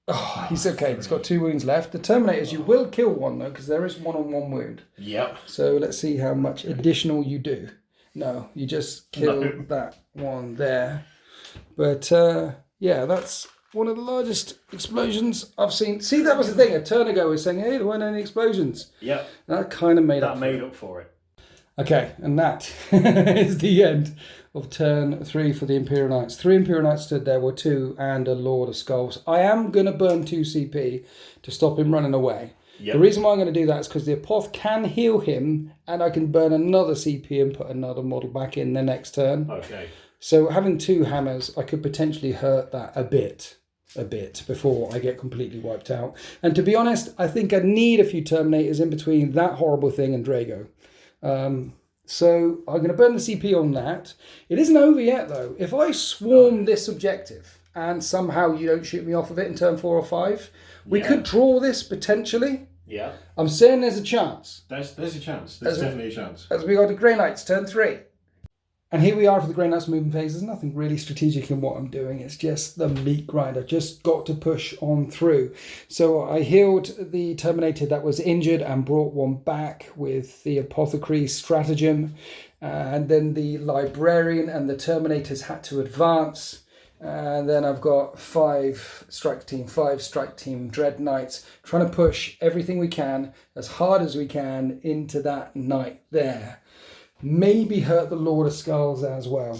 Oh, he's okay. He's got 2 wounds left. The Terminators, you will kill 1 though, because there is 1 on 1 wound. Yep. So let's see how much additional you do. No, you just killed that one there. But yeah, that's one of the largest explosions I've seen. See, that was the thing. A turn ago was saying, hey, there weren't any explosions. Yeah. That kind of made up for it. Okay, and that is the end of turn 3 for the Imperial Knights. 3 Imperial Knights stood there, were 2 and a Lord of Skulls. I am going to burn 2 CP to stop him running away. Yep. The reason why I'm going to do that is because the Apoth can heal him, and I can burn another CP and put another model back in the next turn. Okay. So having 2 hammers, I could potentially hurt that a bit before I get completely wiped out. And to be honest, I think I need a few Terminators in between that horrible thing and Drago. So I'm going to burn the CP on that. It isn't over yet, though. If I swarm this objective and somehow you don't shoot me off of it in turn 4 or 5, we could draw this potentially. Yeah. I'm saying there's a chance. There's a chance. There's definitely a chance. As we got to Grey Knights, turn 3. And here we are for the Grey Knights movement phase. There's nothing really strategic in what I'm doing. It's just the meat grind. I've just got to push on through. So I healed the Terminator that was injured and brought one back with the Apothecary Stratagem. And then the Librarian and the Terminators had to advance. And then I've got 5 strike team Dread Knights, trying to push everything we can, as hard as we can, into that knight there. Maybe hurt the Lord of Skulls as well.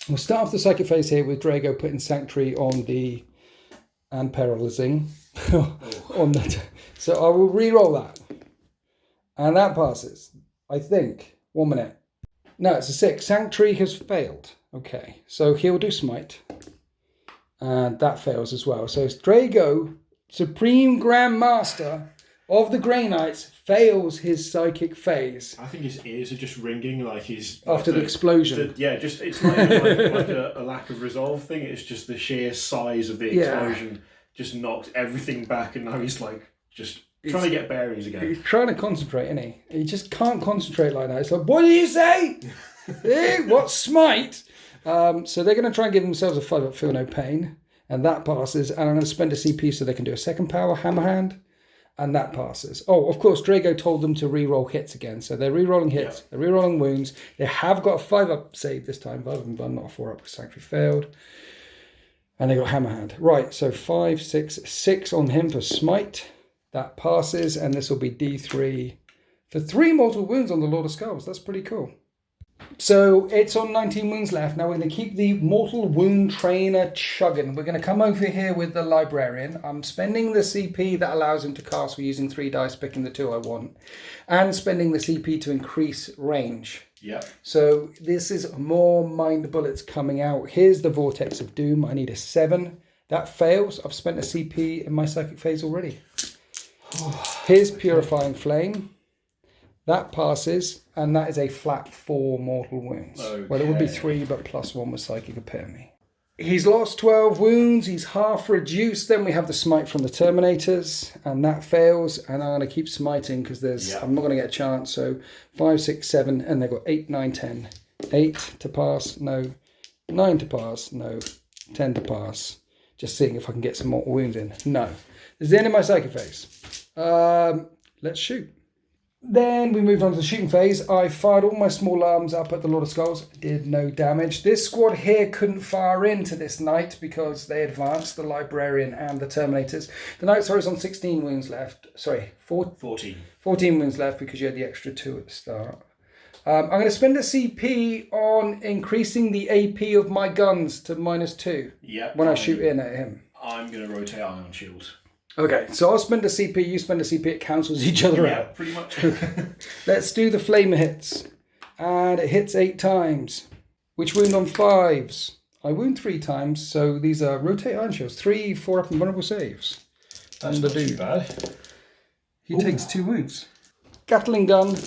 We'll start off the psychic phase here with Drago putting Sanctuary on the and Perilizing on that. So I will re-roll that. And that passes. I think. 1 minute. No, it's a 6. Sanctuary has failed. Okay. So he'll do Smite. And that fails as well. So it's Drago, Supreme Grand Master of the Grey Knights, fails his psychic phase. I think his ears are just ringing like he's... After the explosion. It's not even like a lack of resolve thing. It's just the sheer size of the explosion just knocked everything back, and now he's like just trying to get bearings again. He's trying to concentrate, isn't he? He just can't concentrate like that. It's like, what do you say? What smite? So they're going to try and give themselves a 5-up Feel No Pain, and that passes. And I'm going to spend a CP so they can do a second power Hammer Hand. And that passes. Oh, of course, Drago told them to re-roll hits again. So they're re-rolling hits, they're re-rolling wounds. They have got a 5-up save this time, but not a 4-up because Sanctuary failed. And they got Hammer Hand. Right, so 5, 6 on him for Smite. That passes, and this will be D3 for 3 mortal wounds on the Lord of Skulls. That's pretty cool. So it's on 19 wounds left. Now we're going to keep the Mortal Wound Trainer chugging. We're going to come over here with the Librarian. I'm spending the CP that allows him to cast. We're using 3 dice, picking the 2 I want. And spending the CP to increase range. Yeah. So this is more Mind Bullets coming out. Here's the Vortex of Doom. I need a 7. That fails. I've spent a CP in my Psychic phase already. Here's Purifying Flame. That passes, and that is a flat 4 mortal wounds. Okay. Well, it would be 3, but +1 with Psychic Epitome. He's lost 12 wounds. He's half reduced. Then we have the Smite from the Terminators, and that fails. And I'm going to keep smiting because I'm not going to get a chance. So 5, 6, 7, and they've got 8, 9, 10. 8 to pass, no. 9 to pass, no. 10 to pass. Just seeing if I can get some mortal wounds in. No. This is the end of my Psychic phase. Let's shoot. Then we moved on to the shooting phase. I fired all my small arms up at the Lord of Skulls. Did no damage. This squad here couldn't fire into this knight because they advanced, the Librarian and the Terminators. The knight, sorry, is on 16 wounds left. Sorry, 14 wounds left because you had the extra 2 at the start. I'm going to spend a CP on increasing the AP of my guns to -2 when I shoot in at him. I'm going to rotate Ion Shield. Okay, so I'll spend a CP, you spend a CP, it cancels each other out. Yeah, pretty much. Let's do the flamer hits. And it hits 8 times. Which wound on 5s? I wound 3 times, so these are rotate iron shields. 3 4-up and vulnerable saves. That's not too bad. He takes 2 wounds. Gatling gun.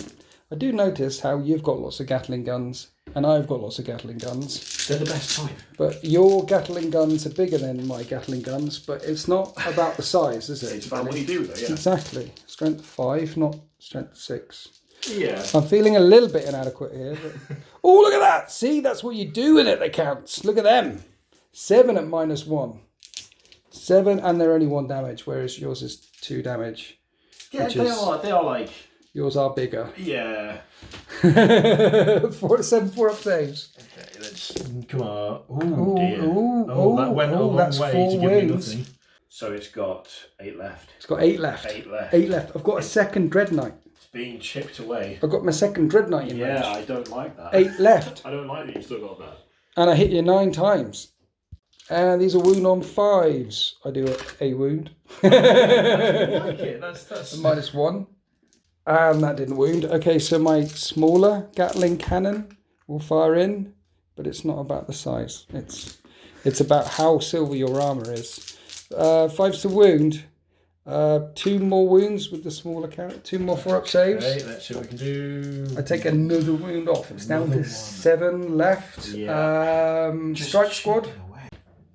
I do notice how you've got lots of Gatling guns, and I've got lots of Gatling guns. They're the best type. But your Gatling guns are bigger than my Gatling guns, but it's not about the size, is it? It's about what you do, though, yeah. Exactly. Strength 5, not strength 6. Yeah. I'm feeling a little bit inadequate here. But... oh, look at that! See, that's what you do with it that counts. Look at them. 7 at -1. 7, and they're only 1 damage, whereas yours is 2 damage. Yeah, they are like... Yours are bigger. Yeah. 7 4-up saves. Okay, let's come on. Oh dear. That went a long that's way 4 to give me wounds. nothing. So it's got 8 left. It's got 8 left. 8 left. 8 left. I've got a second Dread Knight. It's being chipped away. I've got my second Dread Knight in range. Yeah, I don't like that. 8 left. I don't like that you've still got that. And I hit you 9 times. And these are wound on 5s. I do a wound. I like it. That's -1. And that didn't wound. Okay, so my smaller Gatling cannon will fire in, but it's not about the size. It's about how silver your armor is. 5s to wound. 2 more wounds with the smaller cannon. 2 more 4-up saves. Okay, let's see what we can do. I take another wound off. It's down to 7 left. Yeah. Strike squad.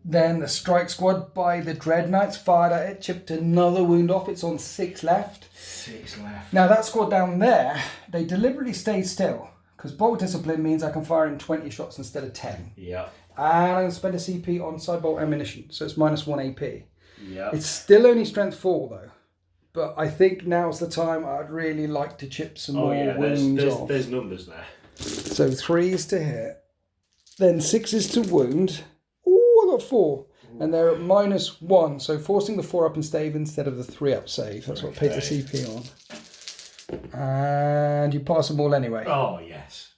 Then the strike squad by the Dread Knights fired at it, chipped another wound off. It's on 6 left. 6 left. Now that squad down there, they deliberately stayed still because bolt discipline means I can fire in 20 shots instead of 10. Yeah. And I'm going to spend a CP on side bolt ammunition, so it's -1 AP. Yeah. It's still only strength 4 though, but I think now's the time I'd really like to chip some more wounds off. There's numbers there. So 3s to hit, then 6s to wound. Ooh, I got 4. And they're at -1, so forcing the 4-up and stave instead of the 3-up save. That's what I paid the CP on. And you pass them all anyway. Oh, yes.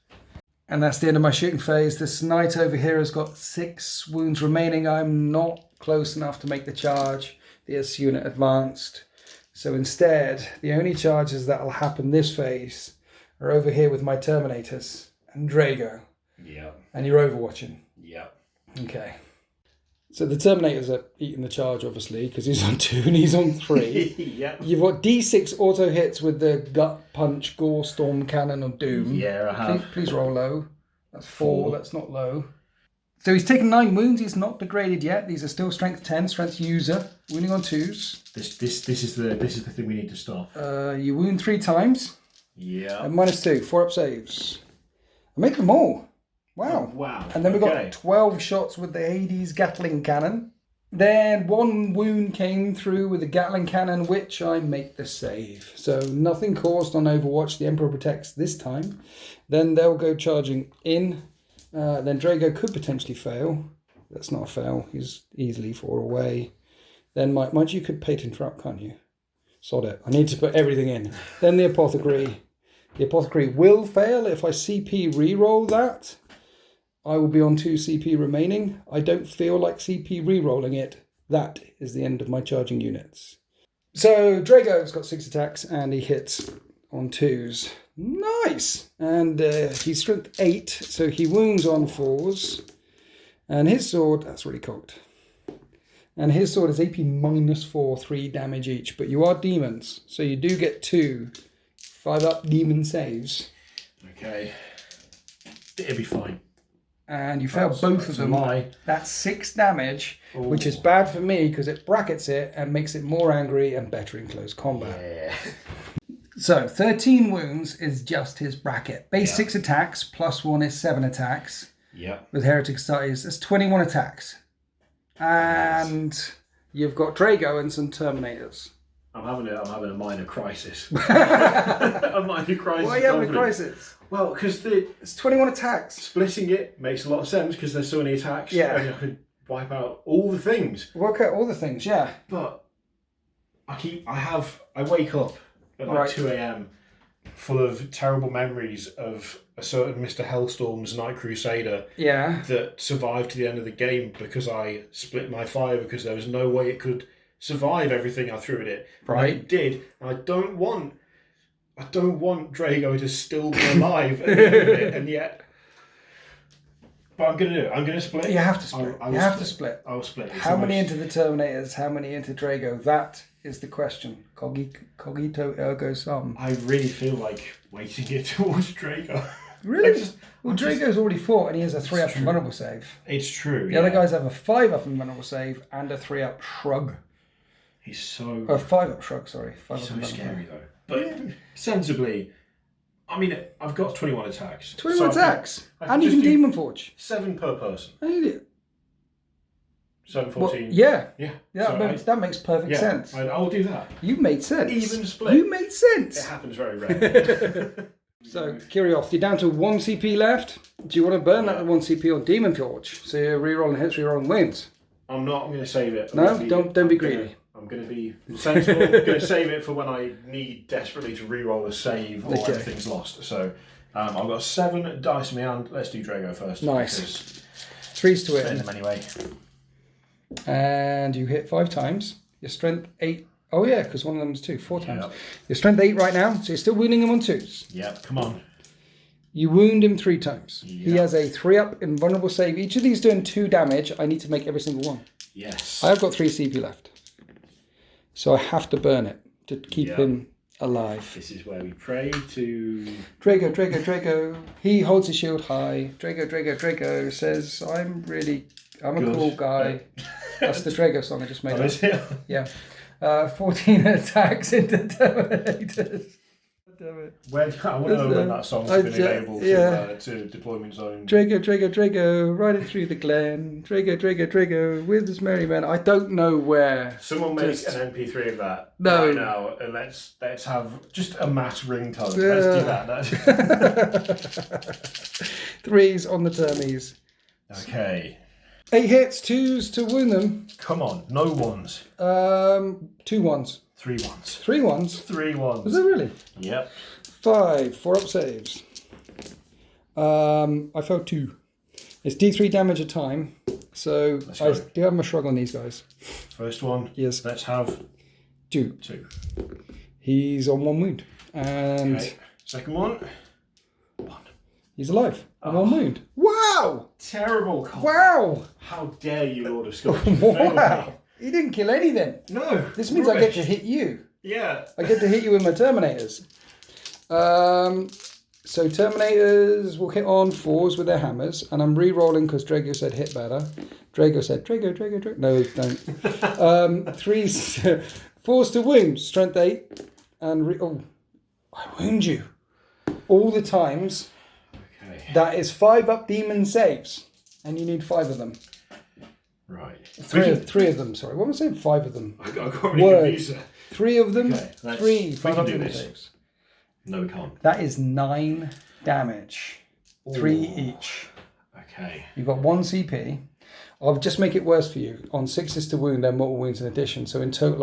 And that's the end of my shooting phase. This knight over here has got 6 wounds remaining. I'm not close enough to make the charge. The S unit advanced. So instead, the only charges that will happen this phase are over here with my Terminators and Drago. Yeah. And you're overwatching. Yeah. Okay. So the Terminators are eating the charge, obviously, because he's on 2 and he's on 3. Yep. You've got D6 auto hits with the Gut Punch, Gore, Storm Cannon, or Doom. Yeah, I have. Please roll low. That's 4. That's not low. So he's taken 9 wounds. He's not degraded yet. These are still Strength 10, Strength User, wounding on 2s. This is the thing we need to stop. You wound 3 times. Yeah. And -2, 4-up saves. I make them all. Wow. Oh, wow. And then we got 12 shots with the Hades Gatling Cannon. Then 1 wound came through with the Gatling Cannon, which I make the save. So nothing caused on Overwatch. The Emperor protects this time. Then they'll go charging in. Then Drago could potentially fail. That's not a fail. He's easily 4 away. Then mind you could pay to interrupt, can't you? Sod it. I need to put everything in. Then the Apothecary. The Apothecary will fail. If I CP reroll that, I will be on 2 CP remaining. I don't feel like CP rerolling it. That is the end of my charging units. So Drago's got 6 attacks and he hits on 2s. Nice! And he's strength 8, so he wounds on 4s. And his sword, that's really cocked. And his sword is AP -4, 3 damage each. But you are demons, so you do get 2 5-up demon saves. Okay. It'll be fine. And you fail both of them. That's 6 damage, which is bad for me because it brackets it and makes it more angry and better in close combat. Yeah. So 13 wounds is just his bracket. Base 6 attacks, +1 is 7 attacks. Yeah. With Heretic Studies, that's 21 attacks. And you've got Drago and some Terminators. I'm having a minor crisis. A minor crisis. Why are you having a crisis? Well, because it's 21 attacks. Splitting it makes a lot of sense because there's so many attacks. Yeah. And I could wipe out all the things. Work out all the things, yeah. But I wake up at like 2 a.m. full of terrible memories of a certain Mr. Hellstorm's Night Crusader that survived to the end of the game because I split my fire because there was no way it could survive everything I threw at it. Right. And it did. And I don't want Drago to still be alive at the end of it, and yet. But I'm going to do it. I'm going to split. You have to split. I have to split. I will split. How many into the Terminators? How many into Drago? That is the question. Cogito ergo sum. I really feel like weighting it towards Drago. Really? Drago's already fought and he has a 3-up invulnerable save. It's true. The other guys have a 5-up invulnerable save and a 3-up shrug. He's so... A 5-up shrug, sorry. He's so scary though. But sensibly, I mean, I've got 21 attacks. 21 attacks? And you can Demon Forge. 7 per person. I need it. 714. Yeah. Yeah. That makes perfect sense. I'll do that. You made sense. Even split. You made sense. It happens very rarely. So, Kirioth, you're down to 1 CP left. Do you want to burn that 1 CP on Demon Forge? So you're rerolling hits, rerolling wounds. I'm not. I'm going to save it. Don't be greedy. I'm going to be sensible. I'm going to save it for when I need desperately to reroll a save or everything's lost. So I've got 7 dice in my hand. Let's do Drago first. Nice. 3s to win. Spend them anyway. And you hit 5 times. Your strength 8. Oh yeah, because one of them is 2. 4 times. Yep. Your strength 8 right now, so you're still wounding him on 2s. Yep, come on. You wound him 3 times. Yep. He has a 3-up invulnerable save. Each of these doing 2 damage. I need to make every single one. Yes. I've got 3 CP left. So I have to burn it to keep him alive. This is where we pray to... Drago. He holds his shield high. Drago says, I'm a cool guy. That's the Drago song I just made up. Yeah. 14 attacks into Terminators. Damn it. I want to know when that song's been available to deployment zone. Drago, riding through the glen. Drago, with his merry men. I don't know where. Someone make an MP3 of that right now, and let's have just a mass ringtone. Let's do that. 3s on the termies. Okay. 8 hits, 2s to wound them. Come on, no 1s. 2 1s. 3 1s. 3 1s? 3 1s. Was it really? Yep. 5, 4-up saves. I failed 2. It's D3 damage a time. So I do have my shrug on these guys. First one. Yes. Let's have 2. 2. He's on 1 wound. And second one. 1. He's alive. On 1 wound. Wow! Terrible combat. Wow! How dare you, Lord of Scotch? Wow! He didn't kill anything. No. This means I get to hit you. Yeah. I get to hit you with my Terminators. So Terminators will hit on 4s with their hammers, and I'm re-rolling because Drago said hit better. Drago said Drago. No, don't. 3s, 4s to wound, strength 8, and I wound you. All the times. Okay. That is 5-up demon saves, and you need 5 of them. Right. 3 of them. Sorry, what am I saying? 5 of them. I got really confused. 3 of them. Okay, 3 5-up demon saves. No, we can't. That is 9 damage. 3 each. Okay. You've got 1 CP. I'll just make it worse for you. On 6s to wound, they're mortal wounds in addition. So in total,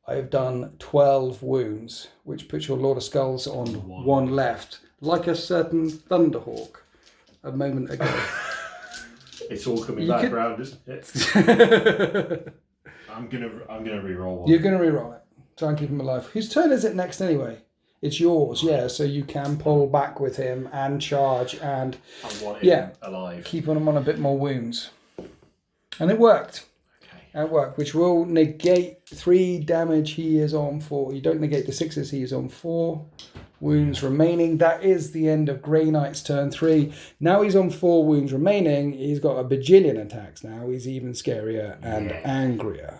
I've done 12 wounds, which puts your Lord of Skulls on 1 left, like a certain Thunderhawk a moment ago. It's all coming back around, isn't it? I'm gonna re-roll 1. You're gonna re-roll it. Try and keep him alive. Whose turn is it next anyway? It's yours, yeah. So you can pull back with him and charge and I want him alive. Keep him on a bit more wounds. And it worked. Okay. It worked, which will negate 3 damage he is on 4. You don't negate the 6s, he is on 4 wounds remaining. That is the end of Grey Knight's turn 3. Now he's on 4 wounds remaining. He's got a bajillion attacks now. He's even scarier and angrier.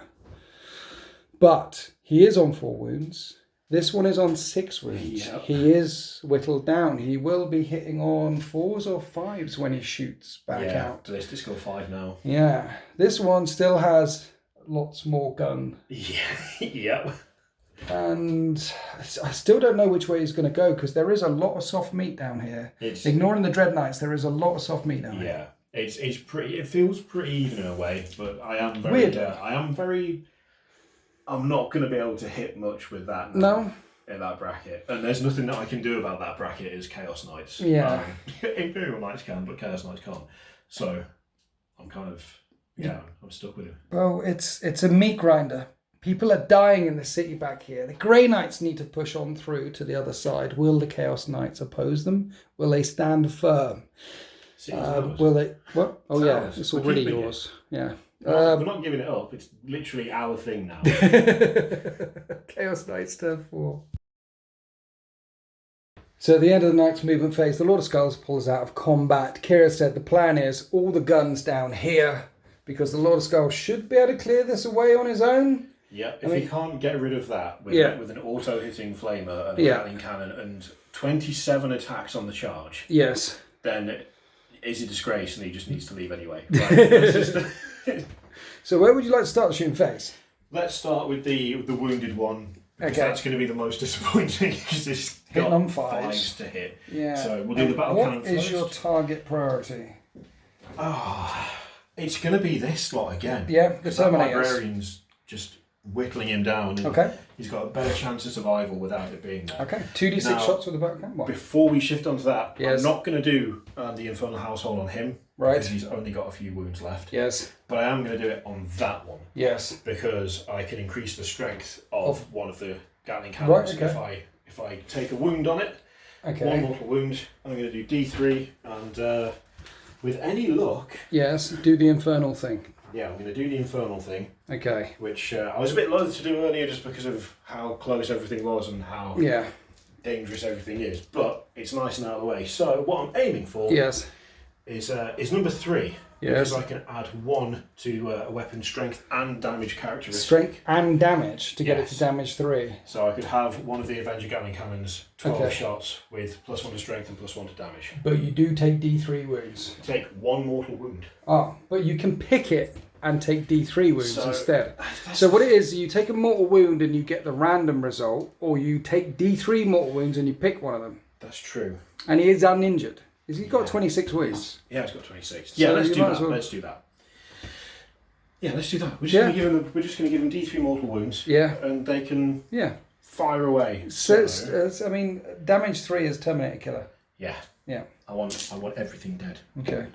But he is on 4 wounds. This one is on 6 wounds. Yep. He is whittled down. He will be hitting on 4s or 5s when he shoots back out. Let's just go 5 now. Yeah. This one still has lots more gun. Yeah. Yep. And I still don't know which way he's going to go because there is a lot of soft meat down here. Ignoring the Dread Knights, there is a lot of soft meat down here. Yeah. It's pretty. It feels pretty even in a way, but I am very. I'm not going to be able to hit much with that. No. In that bracket, and there's nothing that I can do about that bracket. Is Chaos Knights. Yeah. Imperial Knights can, but Chaos Knights can't. So I'm kind of I'm stuck with it. Well, it's a meat grinder. People are dying in the city back here. The Grey Knights need to push on through to the other side. Will the Chaos Knights oppose them? Will they stand firm? Will they? What? Oh yeah, it's already yours. Yeah. We're not giving it up. It's literally our thing now. Chaos Knights turn 4. So at the end of the night's movement phase, the Lord of Skulls pulls out of combat. Kirioth said the plan is all the guns down here because the Lord of Skulls should be able to clear this away on his own. Yeah, if he can't get rid of that with an auto-hitting flamer and a rattling cannon and 27 attacks on the charge, yes, then is a disgrace and he just needs to leave anyway. Right? So where would you like to start shooting face? Let's start with the wounded one. Because Okay. that's going to be the most disappointing because it's Hitting got on 5s to hit. Yeah. So we'll do the battle cannon first. What is your target priority? It's going to be this lot again. Yeah, the Because that Terminators. librarian's just whittling him down. And Okay. he's got a better chance of survival without it being there. Okay. 2d6 Now, shots with the battle cannon. What? Before we shift onto that, Yes. I'm not going to do the Infernal Household on him. Right. Because he's only got a few wounds left. Yes. But I am going to do it on that one. Yes. Because I can increase the strength of one of the Gatling cannons Right, okay. if I take a wound on it. Okay. One mortal wound. I'm going to do D3, and with any luck, Yes. Do the infernal thing. yeah, I'm going to do the Infernal thing, Okay. which I was a bit loath to do earlier just because of how close everything was and how Yeah. dangerous everything is. But it's nice and out of the way. So what I'm aiming for Yes. is number 3. Yes. Because I can add 1 to a weapon strength and damage characteristic. Strength and damage to get it Yes. to damage 3. So I could have one of the Avenger Gatling cannons, 12 Okay. shots with +1 to strength and +1 to damage. But you do take D3 wounds. Take 1 mortal wound. Oh, but you can pick it and take D3 wounds So- instead. So what it is, you take a mortal wound and you get the random result, or you take D3 mortal wounds and you pick one of them. That's true. And he is uninjured. He's got 26 wounds. Yeah, it's got 26. So Yeah, let's you do might that. as well- Let's do that. Yeah, let's do that. We're Yeah. just going to give them D3 mortal wounds. Yeah. And they can Yeah. fire away. So, I mean, damage 3 is Terminator Killer. yeah. Yeah. I want everything dead. Okay.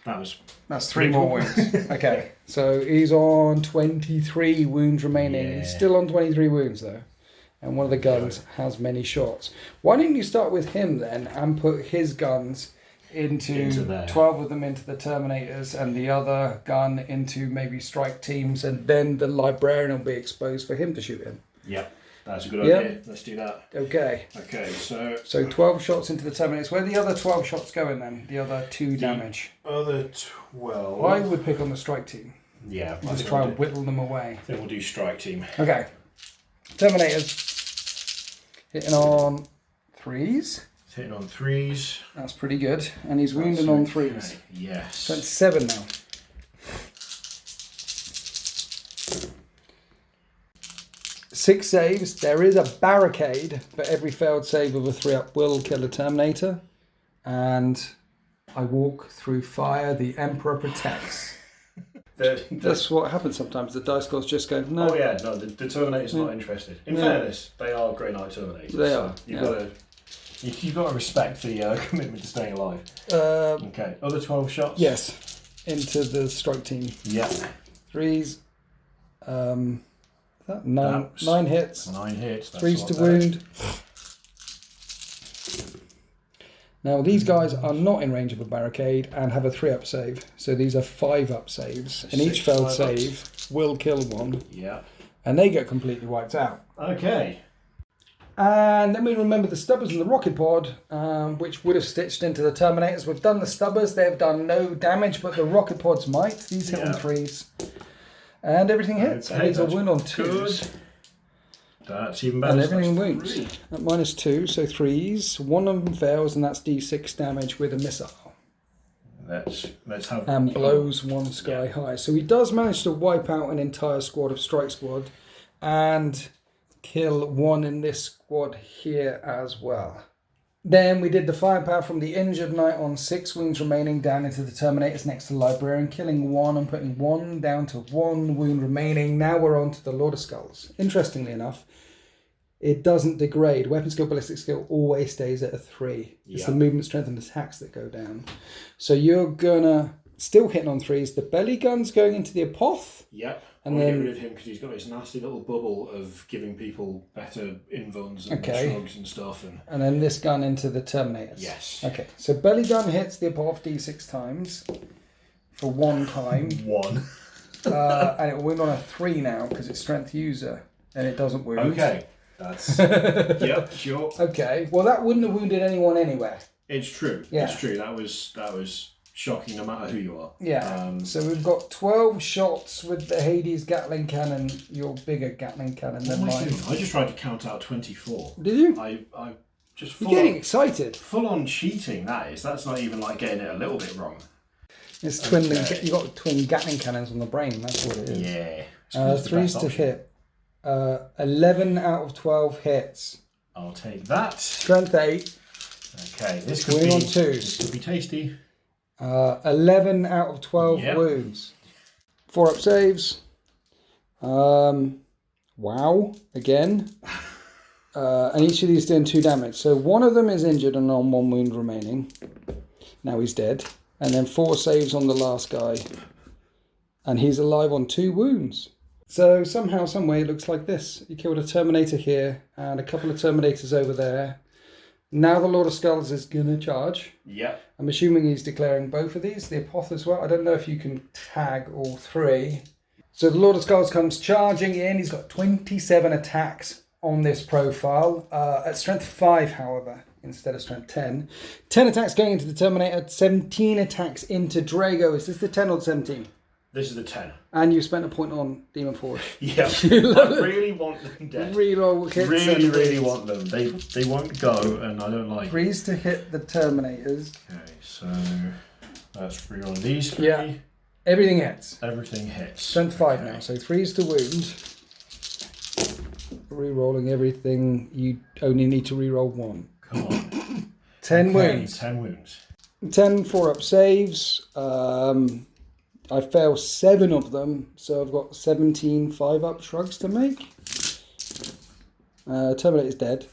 That was That's 3 more wounds. Okay. So he's on 23 wounds remaining. Yeah. He's still on 23 wounds though. And one of the guns has many shots. Why didn't you start with him then and put his guns into there. 12 of them into the Terminators and the other gun into maybe strike teams, and then the librarian will be exposed for him to shoot him? Yep. That's a good Yeah. idea. Let's do that. Okay. Okay, so So 12 shots into the Terminators. Where are the other 12 shots going then? The other 2 damage. other 12. I would pick on the strike team. Yeah, I Just think try we'll and do- whittle them away. I think we'll do strike team. Okay. Terminators. Hitting on 3s. It's hitting on 3s. That's pretty good. And he's wounding on 3s. Okay, yes. So it's 7 now. Six saves. There is a barricade, but every failed save of a 3-up will kill a Terminator. And I walk through fire. The Emperor protects. That's what happens sometimes. The dice gods just go, no. Oh yeah, no, the Terminator's not interested. In fairness, they are Grey Knight Terminators. They so are, You've got to respect the commitment to staying alive. Okay, other 12 shots. Yes. Into the strike team. Yeah. 3s. Nine hits. 9 hits. That's 3s not to bad. wound. Now these guys are not in range of a barricade and have a 3-up save. So these are 5-up saves. And each 6 failed 5-ups. save will kill one. Yeah. And they get completely wiped out. Okay. And then we remember the stubbers and the rocket pod, which would have stitched into the Terminators. We've done the stubbers. They've done no damage, but the rocket pods might. These hit on 3s. And everything hits. Okay, and these are that's win on 2s. good. That's even better. And So everything that's wounds. 3. At -2, so 3s. One of them fails, and that's d6 damage with a missile. Let's have. And blows one sky high. So he does manage to wipe out an entire squad of Strike Squad and kill one in this squad here as well. Then we did the firepower from the injured knight on 6 wounds remaining down into the Terminators next to the librarian, killing 1 and putting 1 down to 1 wound remaining. Now we're on to the Lord of Skulls. Interestingly enough, it doesn't degrade. Weapon skill, ballistic skill always stays at a 3. It's the movement, strength, and attacks that go down. So you're gonna still hitting on 3s. The belly gun's going into the apoth. Yep. And And then- get rid of him because he's got his nasty little bubble of giving people better invuns and Okay. shrugs and stuff. And And then this gun into the Terminators. yes. Okay, so belly gun hits the apoth d6 times for 1 time. 1. And it will wound on a 3 now because it's strength user. And it doesn't wound. Okay. That's. Yep. Sure. Okay, well that wouldn't have wounded anyone anywhere. It's true. Yeah. It's true. That was shocking, no matter who you are. Yeah. So we've got 12 shots with the Hades Gatling cannon, your bigger Gatling cannon What than am I mine. doing? I just tried to count out 24. Did you? I just You're full getting on, excited. full on cheating. That is. That's not even like getting it a little bit wrong. It's twin. You got twin Gatling cannons on the brain. That's what it is. Yeah. 3s to hit. 11 out of 12 hits. I'll take that. Strength 8. Okay, this could be on 2s. This could be tasty. 11 out of 12 wounds. 4-up saves. Wow, again. And each of these doing 2 damage. So one of them is injured and on 1 wound remaining. Now he's dead. And then 4 saves on the last guy. And he's alive on 2 wounds. So somehow, some way, it looks like this. You killed a Terminator here and a couple of Terminators over there. Now the Lord of Skulls is going to charge. Yep. I'm assuming he's declaring both of these. The Apoth as well. I don't know if you can tag all 3. So the Lord of Skulls comes charging in. He's got 27 attacks on this profile. At strength 5, however, instead of strength 10. 10 attacks going into the Terminator. 17 attacks into Drago. Is this the 10 or the 17? This is the 10. And you spent a point on Demon Forge. Yeah. I really want them dead. Reroll hits. Really want them. They won't go, and I don't like 3s to hit the Terminators. Okay, so let's reroll these 3. Yeah. Everything hits. Everything hits. Strength 5 now. So 3s to wound. Rerolling everything. You only need to reroll 1. Come on. 10 wounds. 10 wounds. 10 4-up saves. I fail 7 of them, so I've got 17 5-up shrugs to make. Terminator's dead.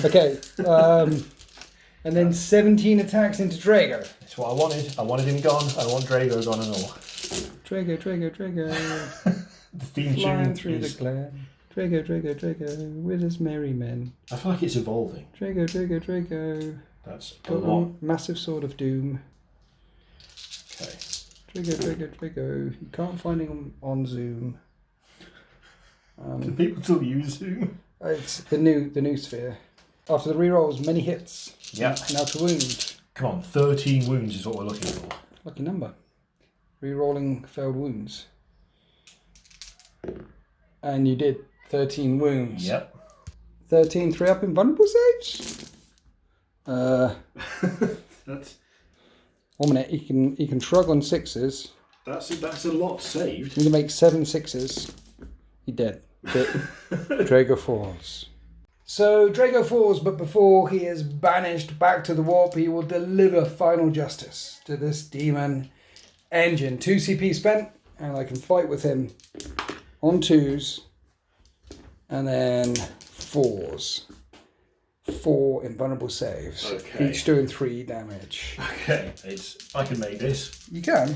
Okay. And then 17 attacks into Drago. That's what I wanted. I wanted him gone. I want Drago gone and all. Drago. The theme Flying tune through is... the glen. Drago, with his merry men. I feel like it's evolving. Drago. That's a Got lot. a massive sword of doom. Okay. Drago. You can't find him on Zoom. Do people still use Zoom? It's the new sphere. After the rerolls, many hits. Yeah. Now to wound. Come on, 13 wounds is what we're looking for. Lucky number. Rerolling failed wounds. And you did 13 wounds. Yep. 13 3-up invulnerable saves. That's 1 minute. He can shrug on 6s. that's a lot saved. You can make 7 6s. He dead. Drago falls. So Drago falls, but before he is banished back to the warp, he will deliver final justice to this demon engine. 2 CP spent, and I can fight with him on 2s, and then 4s. 4 invulnerable saves, okay. Each doing 3 damage. Okay, I can make this. You can,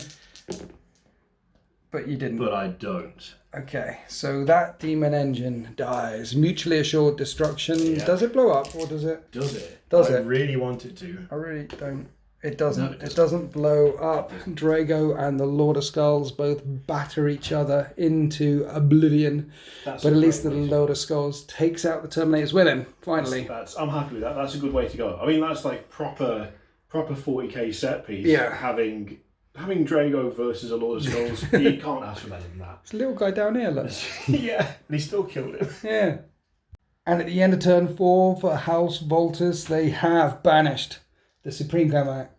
but you didn't. But I don't. Okay, so that demon engine dies. Mutually assured destruction. Yeah. Does it blow up or does it? Does it? Does I it? really want it to. I really don't. It doesn't. No, it doesn't. It doesn't blow up. Drago and the Lord of Skulls both batter each other into oblivion. But at least the Lord of Skulls takes out the Terminators with him, finally. I'm happy with that. That's a good way to go. I mean, that's like proper 40k set piece. Yeah. Having Drago versus a Lord of Skulls, you can't ask for better than that. It's a little guy down here, look. Yeah, and he still killed him. Yeah. And at the end of turn 4 for House Voltus, they have banished the Supreme Command.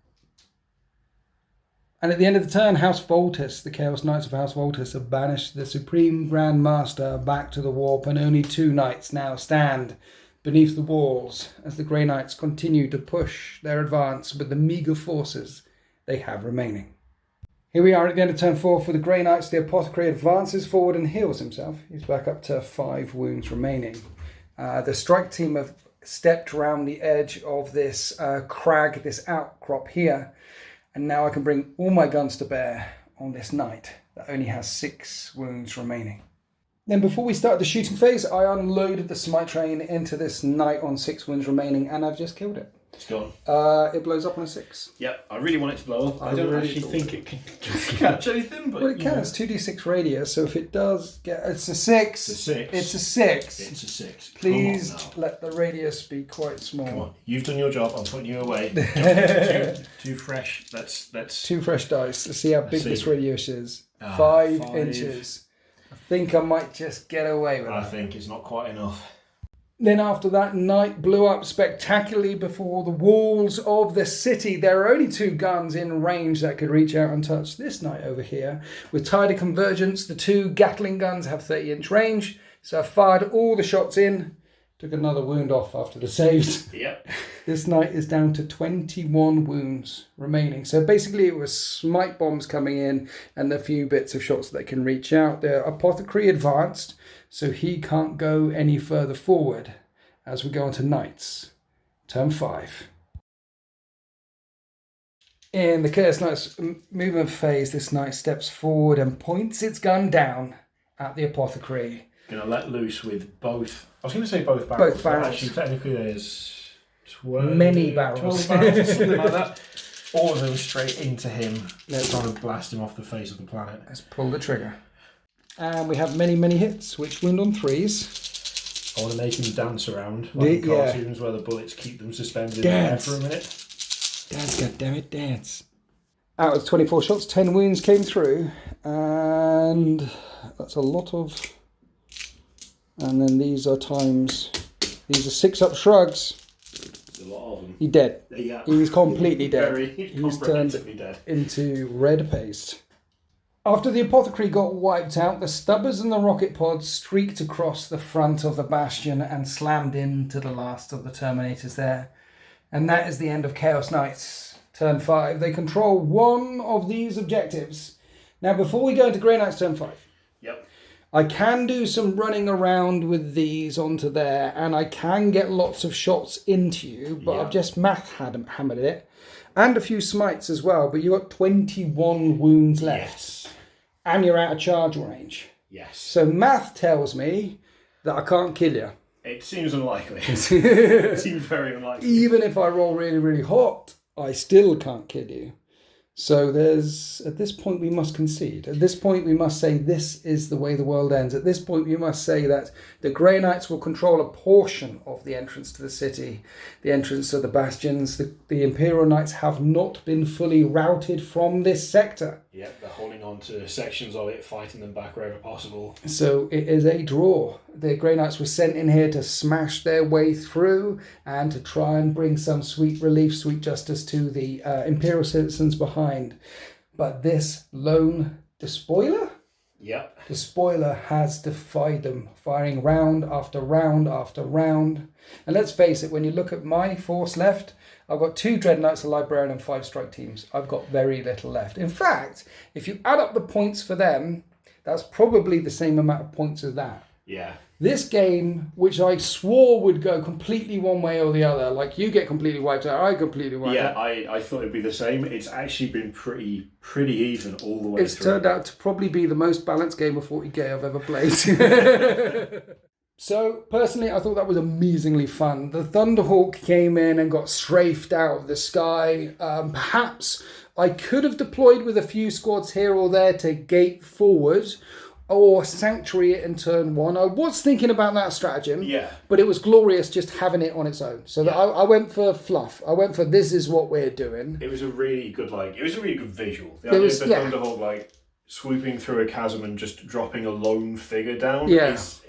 And at the end of the turn, House Voltus, the Chaos Knights of House Voltus, have banished the Supreme Grand Master back to the warp, and only 2 knights now stand beneath the walls as the Grey Knights continue to push their advance with the meagre forces they have remaining. Here we are at the end of turn 4 for the Grey Knights. The Apothecary advances forward and heals himself. He's back up to 5 wounds remaining. The strike team have stepped around the edge of this crag, this outcrop here. And now I can bring all my guns to bear on this knight that only has 6 wounds remaining. Then before we start the shooting phase, I unloaded the smite train into this knight on 6 wounds remaining, and I've just killed it. It's gone. It blows up on a 6. Yep, I really want it to blow up. I don't really actually think it can catch anything, but well, it can. It's 2d6 radius, so if it does get... It's a 6. It's a 6. It's a 6. It's a 6. Please let the radius be quite small. Come on, you've done your job. I'm putting you away. Too fresh. Let's 2 fresh dice. Let's see how big this radius is. 5 5 inches. I think I might just get away with I that. think it's not quite enough. Then after that, night blew up spectacularly before the walls of the city. There are only 2 guns in range that could reach out and touch this knight over here. With tighter convergence, the 2 Gatling guns have 30-inch range. So I fired all the shots in. Took another wound off after the saves. Yep. This knight is down to 21 wounds remaining. So basically it was smite bombs coming in and the few bits of shots that can reach out. The apothecary advanced, so he can't go any further forward as we go on to knights. Turn 5. In the Chaos Knight's movement phase, this knight steps forward and points its gun down at the apothecary. Going to let loose with both. I was going to say both barrels. Both barrels. Actually, technically, there's 12, Many barrels. 12 barrels or something like that. All of them straight into him, trying to blast him off the face of the planet. Let's pull the trigger. And we have many, many hits, which wound on 3s. I want to make him dance around, like in cartoons where the bullets keep them suspended in the air for a minute. Dance, goddammit, dance. Out of 24 shots, 10 wounds came through. And that's a lot of... And then these are 6-up shrugs. There's a lot of them. He's dead. Yeah. He's completely dead. He's turned dead into red paste. After the apothecary got wiped out, the stubbers and the rocket pods streaked across the front of the bastion and slammed into the last of the Terminators there. And that is the end of Chaos Knights. Turn 5. They control one of these objectives. Now, before we go into Grey Knights turn 5, Yep. I can do some running around with these onto there, and I can get lots of shots into you, but I've just hammered it. And a few smites as well, but you've got 21 wounds left. Yes. And you're out of charge range. Yes. So math tells me that I can't kill you. It seems unlikely. It seems very unlikely. Even if I roll really, really hot, I still can't kill you. So at this point we must concede. At this point we must say this is the way the world ends. At this point we must say that the Grey Knights will control a portion of the entrance to the city, the entrance of the bastions. The Imperial Knights have not been fully routed from this sector. Yep, they're holding on to sections of it, fighting them back wherever possible. So it is a draw. The Grey Knights were sent in here to smash their way through and to try and bring some sweet relief, sweet justice to the Imperial citizens behind. But this lone despoiler? Yep. Despoiler has defied them, firing round after round after round. And let's face it, when you look at my force left, I've got 2 Dread Knights, a Librarian and 5 strike teams. I've got very little left. In fact, if you add up the points for them, that's probably the same amount of points as that. Yeah. This game, which I swore would go completely one way or the other, like you get completely wiped out, I completely wiped out. Yeah, I thought it'd be the same. It's actually been pretty even all the way through. It's turned out to probably be the most balanced game of 40k I've ever played. So, personally, I thought that was amazingly fun. The Thunderhawk came in and got strafed out of the sky. Perhaps I could have deployed with a few squads here or there to gate forward or sanctuary it in turn 1. I was thinking about that stratagem, but it was glorious just having it on its own. So that I went for fluff. I went for this is what we're doing. It was a really good visual. The idea of the Thunderhawk swooping through a chasm and just dropping a lone figure down is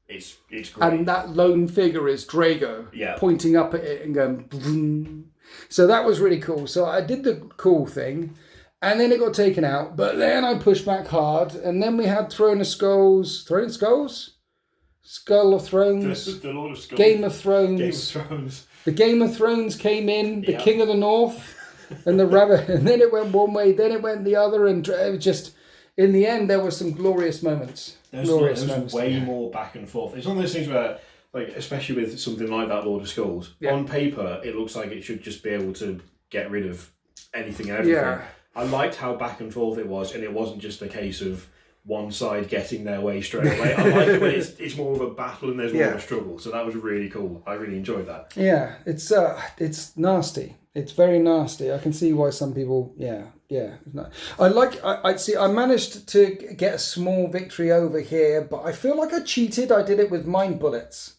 it's great. And that lone figure is Drago, pointing up at it and going vroom. So that was really cool. So I did the cool thing, and then it got taken out. But then I pushed back hard, and then we had Skull of Thrones, The Lord of Skulls. Game of Thrones. The Game of Thrones came in, the King of the North, and the Rabbit, and then it went one way, then it went the other, and it was just, in the end, there were some glorious moments. There's way more back and forth. It's one of those things where, like, especially with something like that Lord of Skulls, on paper, it looks like it should just be able to get rid of anything and everything. Yeah. I liked how back and forth it was, and it wasn't just a case of one side getting their way straight away. I like it when it's more of a battle and there's more of a struggle. So that was really cool. I really enjoyed that. Yeah, it's nasty. It's very nasty. I can see why some people, I managed to get a small victory over here, but I feel like I cheated. I did it with mind bullets.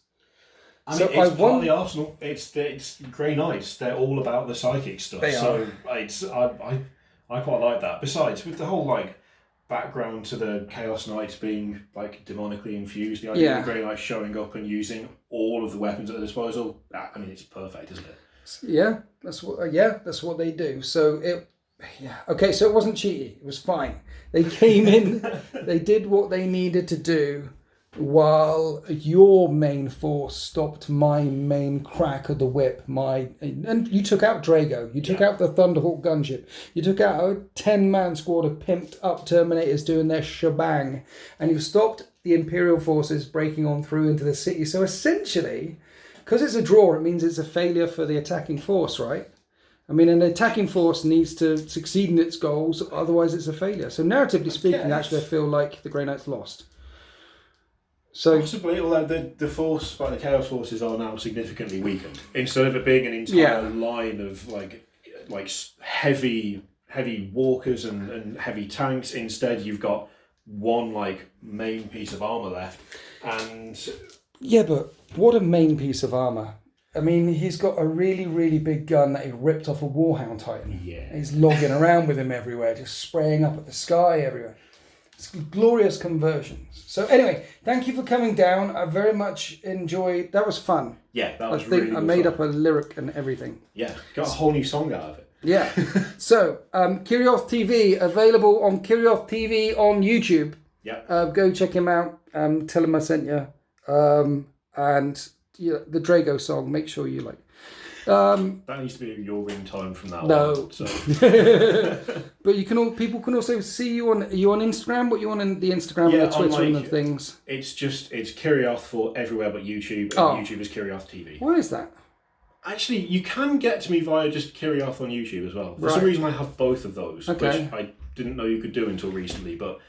I mean, it's part of the arsenal. It's Grey Knights. They're all about the psychic stuff. They are. I quite like that. Besides, with the whole background to the Chaos Knights being like demonically infused. The idea of the Grey Knights showing up and using all of the weapons at their disposal. I mean, it's perfect, isn't it? Yeah, that's what they do. So okay, so it wasn't cheaty. It was fine. They came in, they did what they needed to do, while your main force stopped my main crack of the whip. And you took out Drago. You took out the Thunderhawk gunship. You took out a 10-man squad of pimped up Terminators doing their shebang, and you stopped the Imperial forces breaking on through into the city. So essentially, because it's a draw, it means it's a failure for the attacking force, right? I mean, an attacking force needs to succeed in its goals, otherwise it's a failure. So narratively speaking, actually, I feel like the Grey Knights lost. So possibly, although the force, like the Chaos forces, are now significantly weakened. Instead of it being an entire line of like heavy walkers and heavy tanks, instead you've got one like main piece of armor left. And yeah, but what a main piece of armor! I mean, he's got a really, really big gun that he ripped off a Warhound Titan. Yeah, he's logging around with him everywhere, just spraying up at the sky everywhere. It's glorious conversions. So anyway, thank you for coming down. I very much enjoyed. That was fun. Yeah, that was really I made up a lyric and everything. Yeah, got a whole new song out of it. Yeah. So Kirioth TV available on Kirioth TV on YouTube. Yeah. Go check him out. Tell him I sent you. And the Drago song. Make sure you like. That needs to be your ringtone from that no. one. So. But people can also see you on. Are you on Instagram? What you on the Instagram and the Twitter and the things? It's Kirioth for everywhere but YouTube, and YouTube is Kirioth TV. What is that? Actually, you can get to me via just Kirioth on YouTube as well. For some reason, I have both of those, which I didn't know you could do until recently. But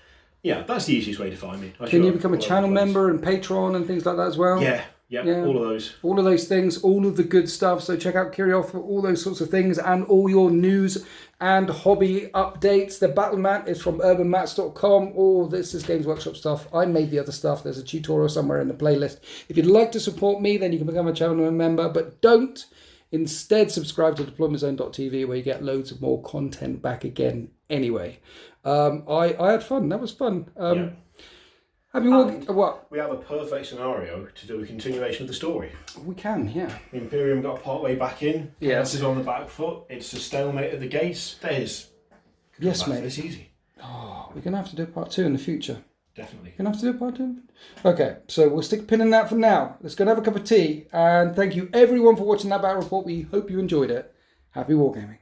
yeah, that's the easiest way to find me. Can you become a channel member and Patreon and things like that as well? Yeah, all of those. All of those things, all of the good stuff. So check out Kirioth for all those sorts of things and all your news and hobby updates. The battle mat is from urbanmats.com. All this is Games Workshop stuff. I made the other stuff. There's a tutorial somewhere in the playlist. If you'd like to support me, then you can become a channel member, but don't. Instead, subscribe to deploymentzone.tv where you get loads of more content back again anyway. I had fun. That was fun. What? We have a perfect scenario to do a continuation of the story. We can, yeah. The Imperium got part way back in. Yes. This is on the back foot. It's a stalemate at the gates. Yes, mate. It's easy. Oh, we're going to have to do part 2 in the future. Definitely. Going to have to do part 2? Okay, so we'll stick a pin in that for now. Let's go and have a cup of tea. And thank you everyone for watching that battle report. We hope you enjoyed it. Happy wargaming.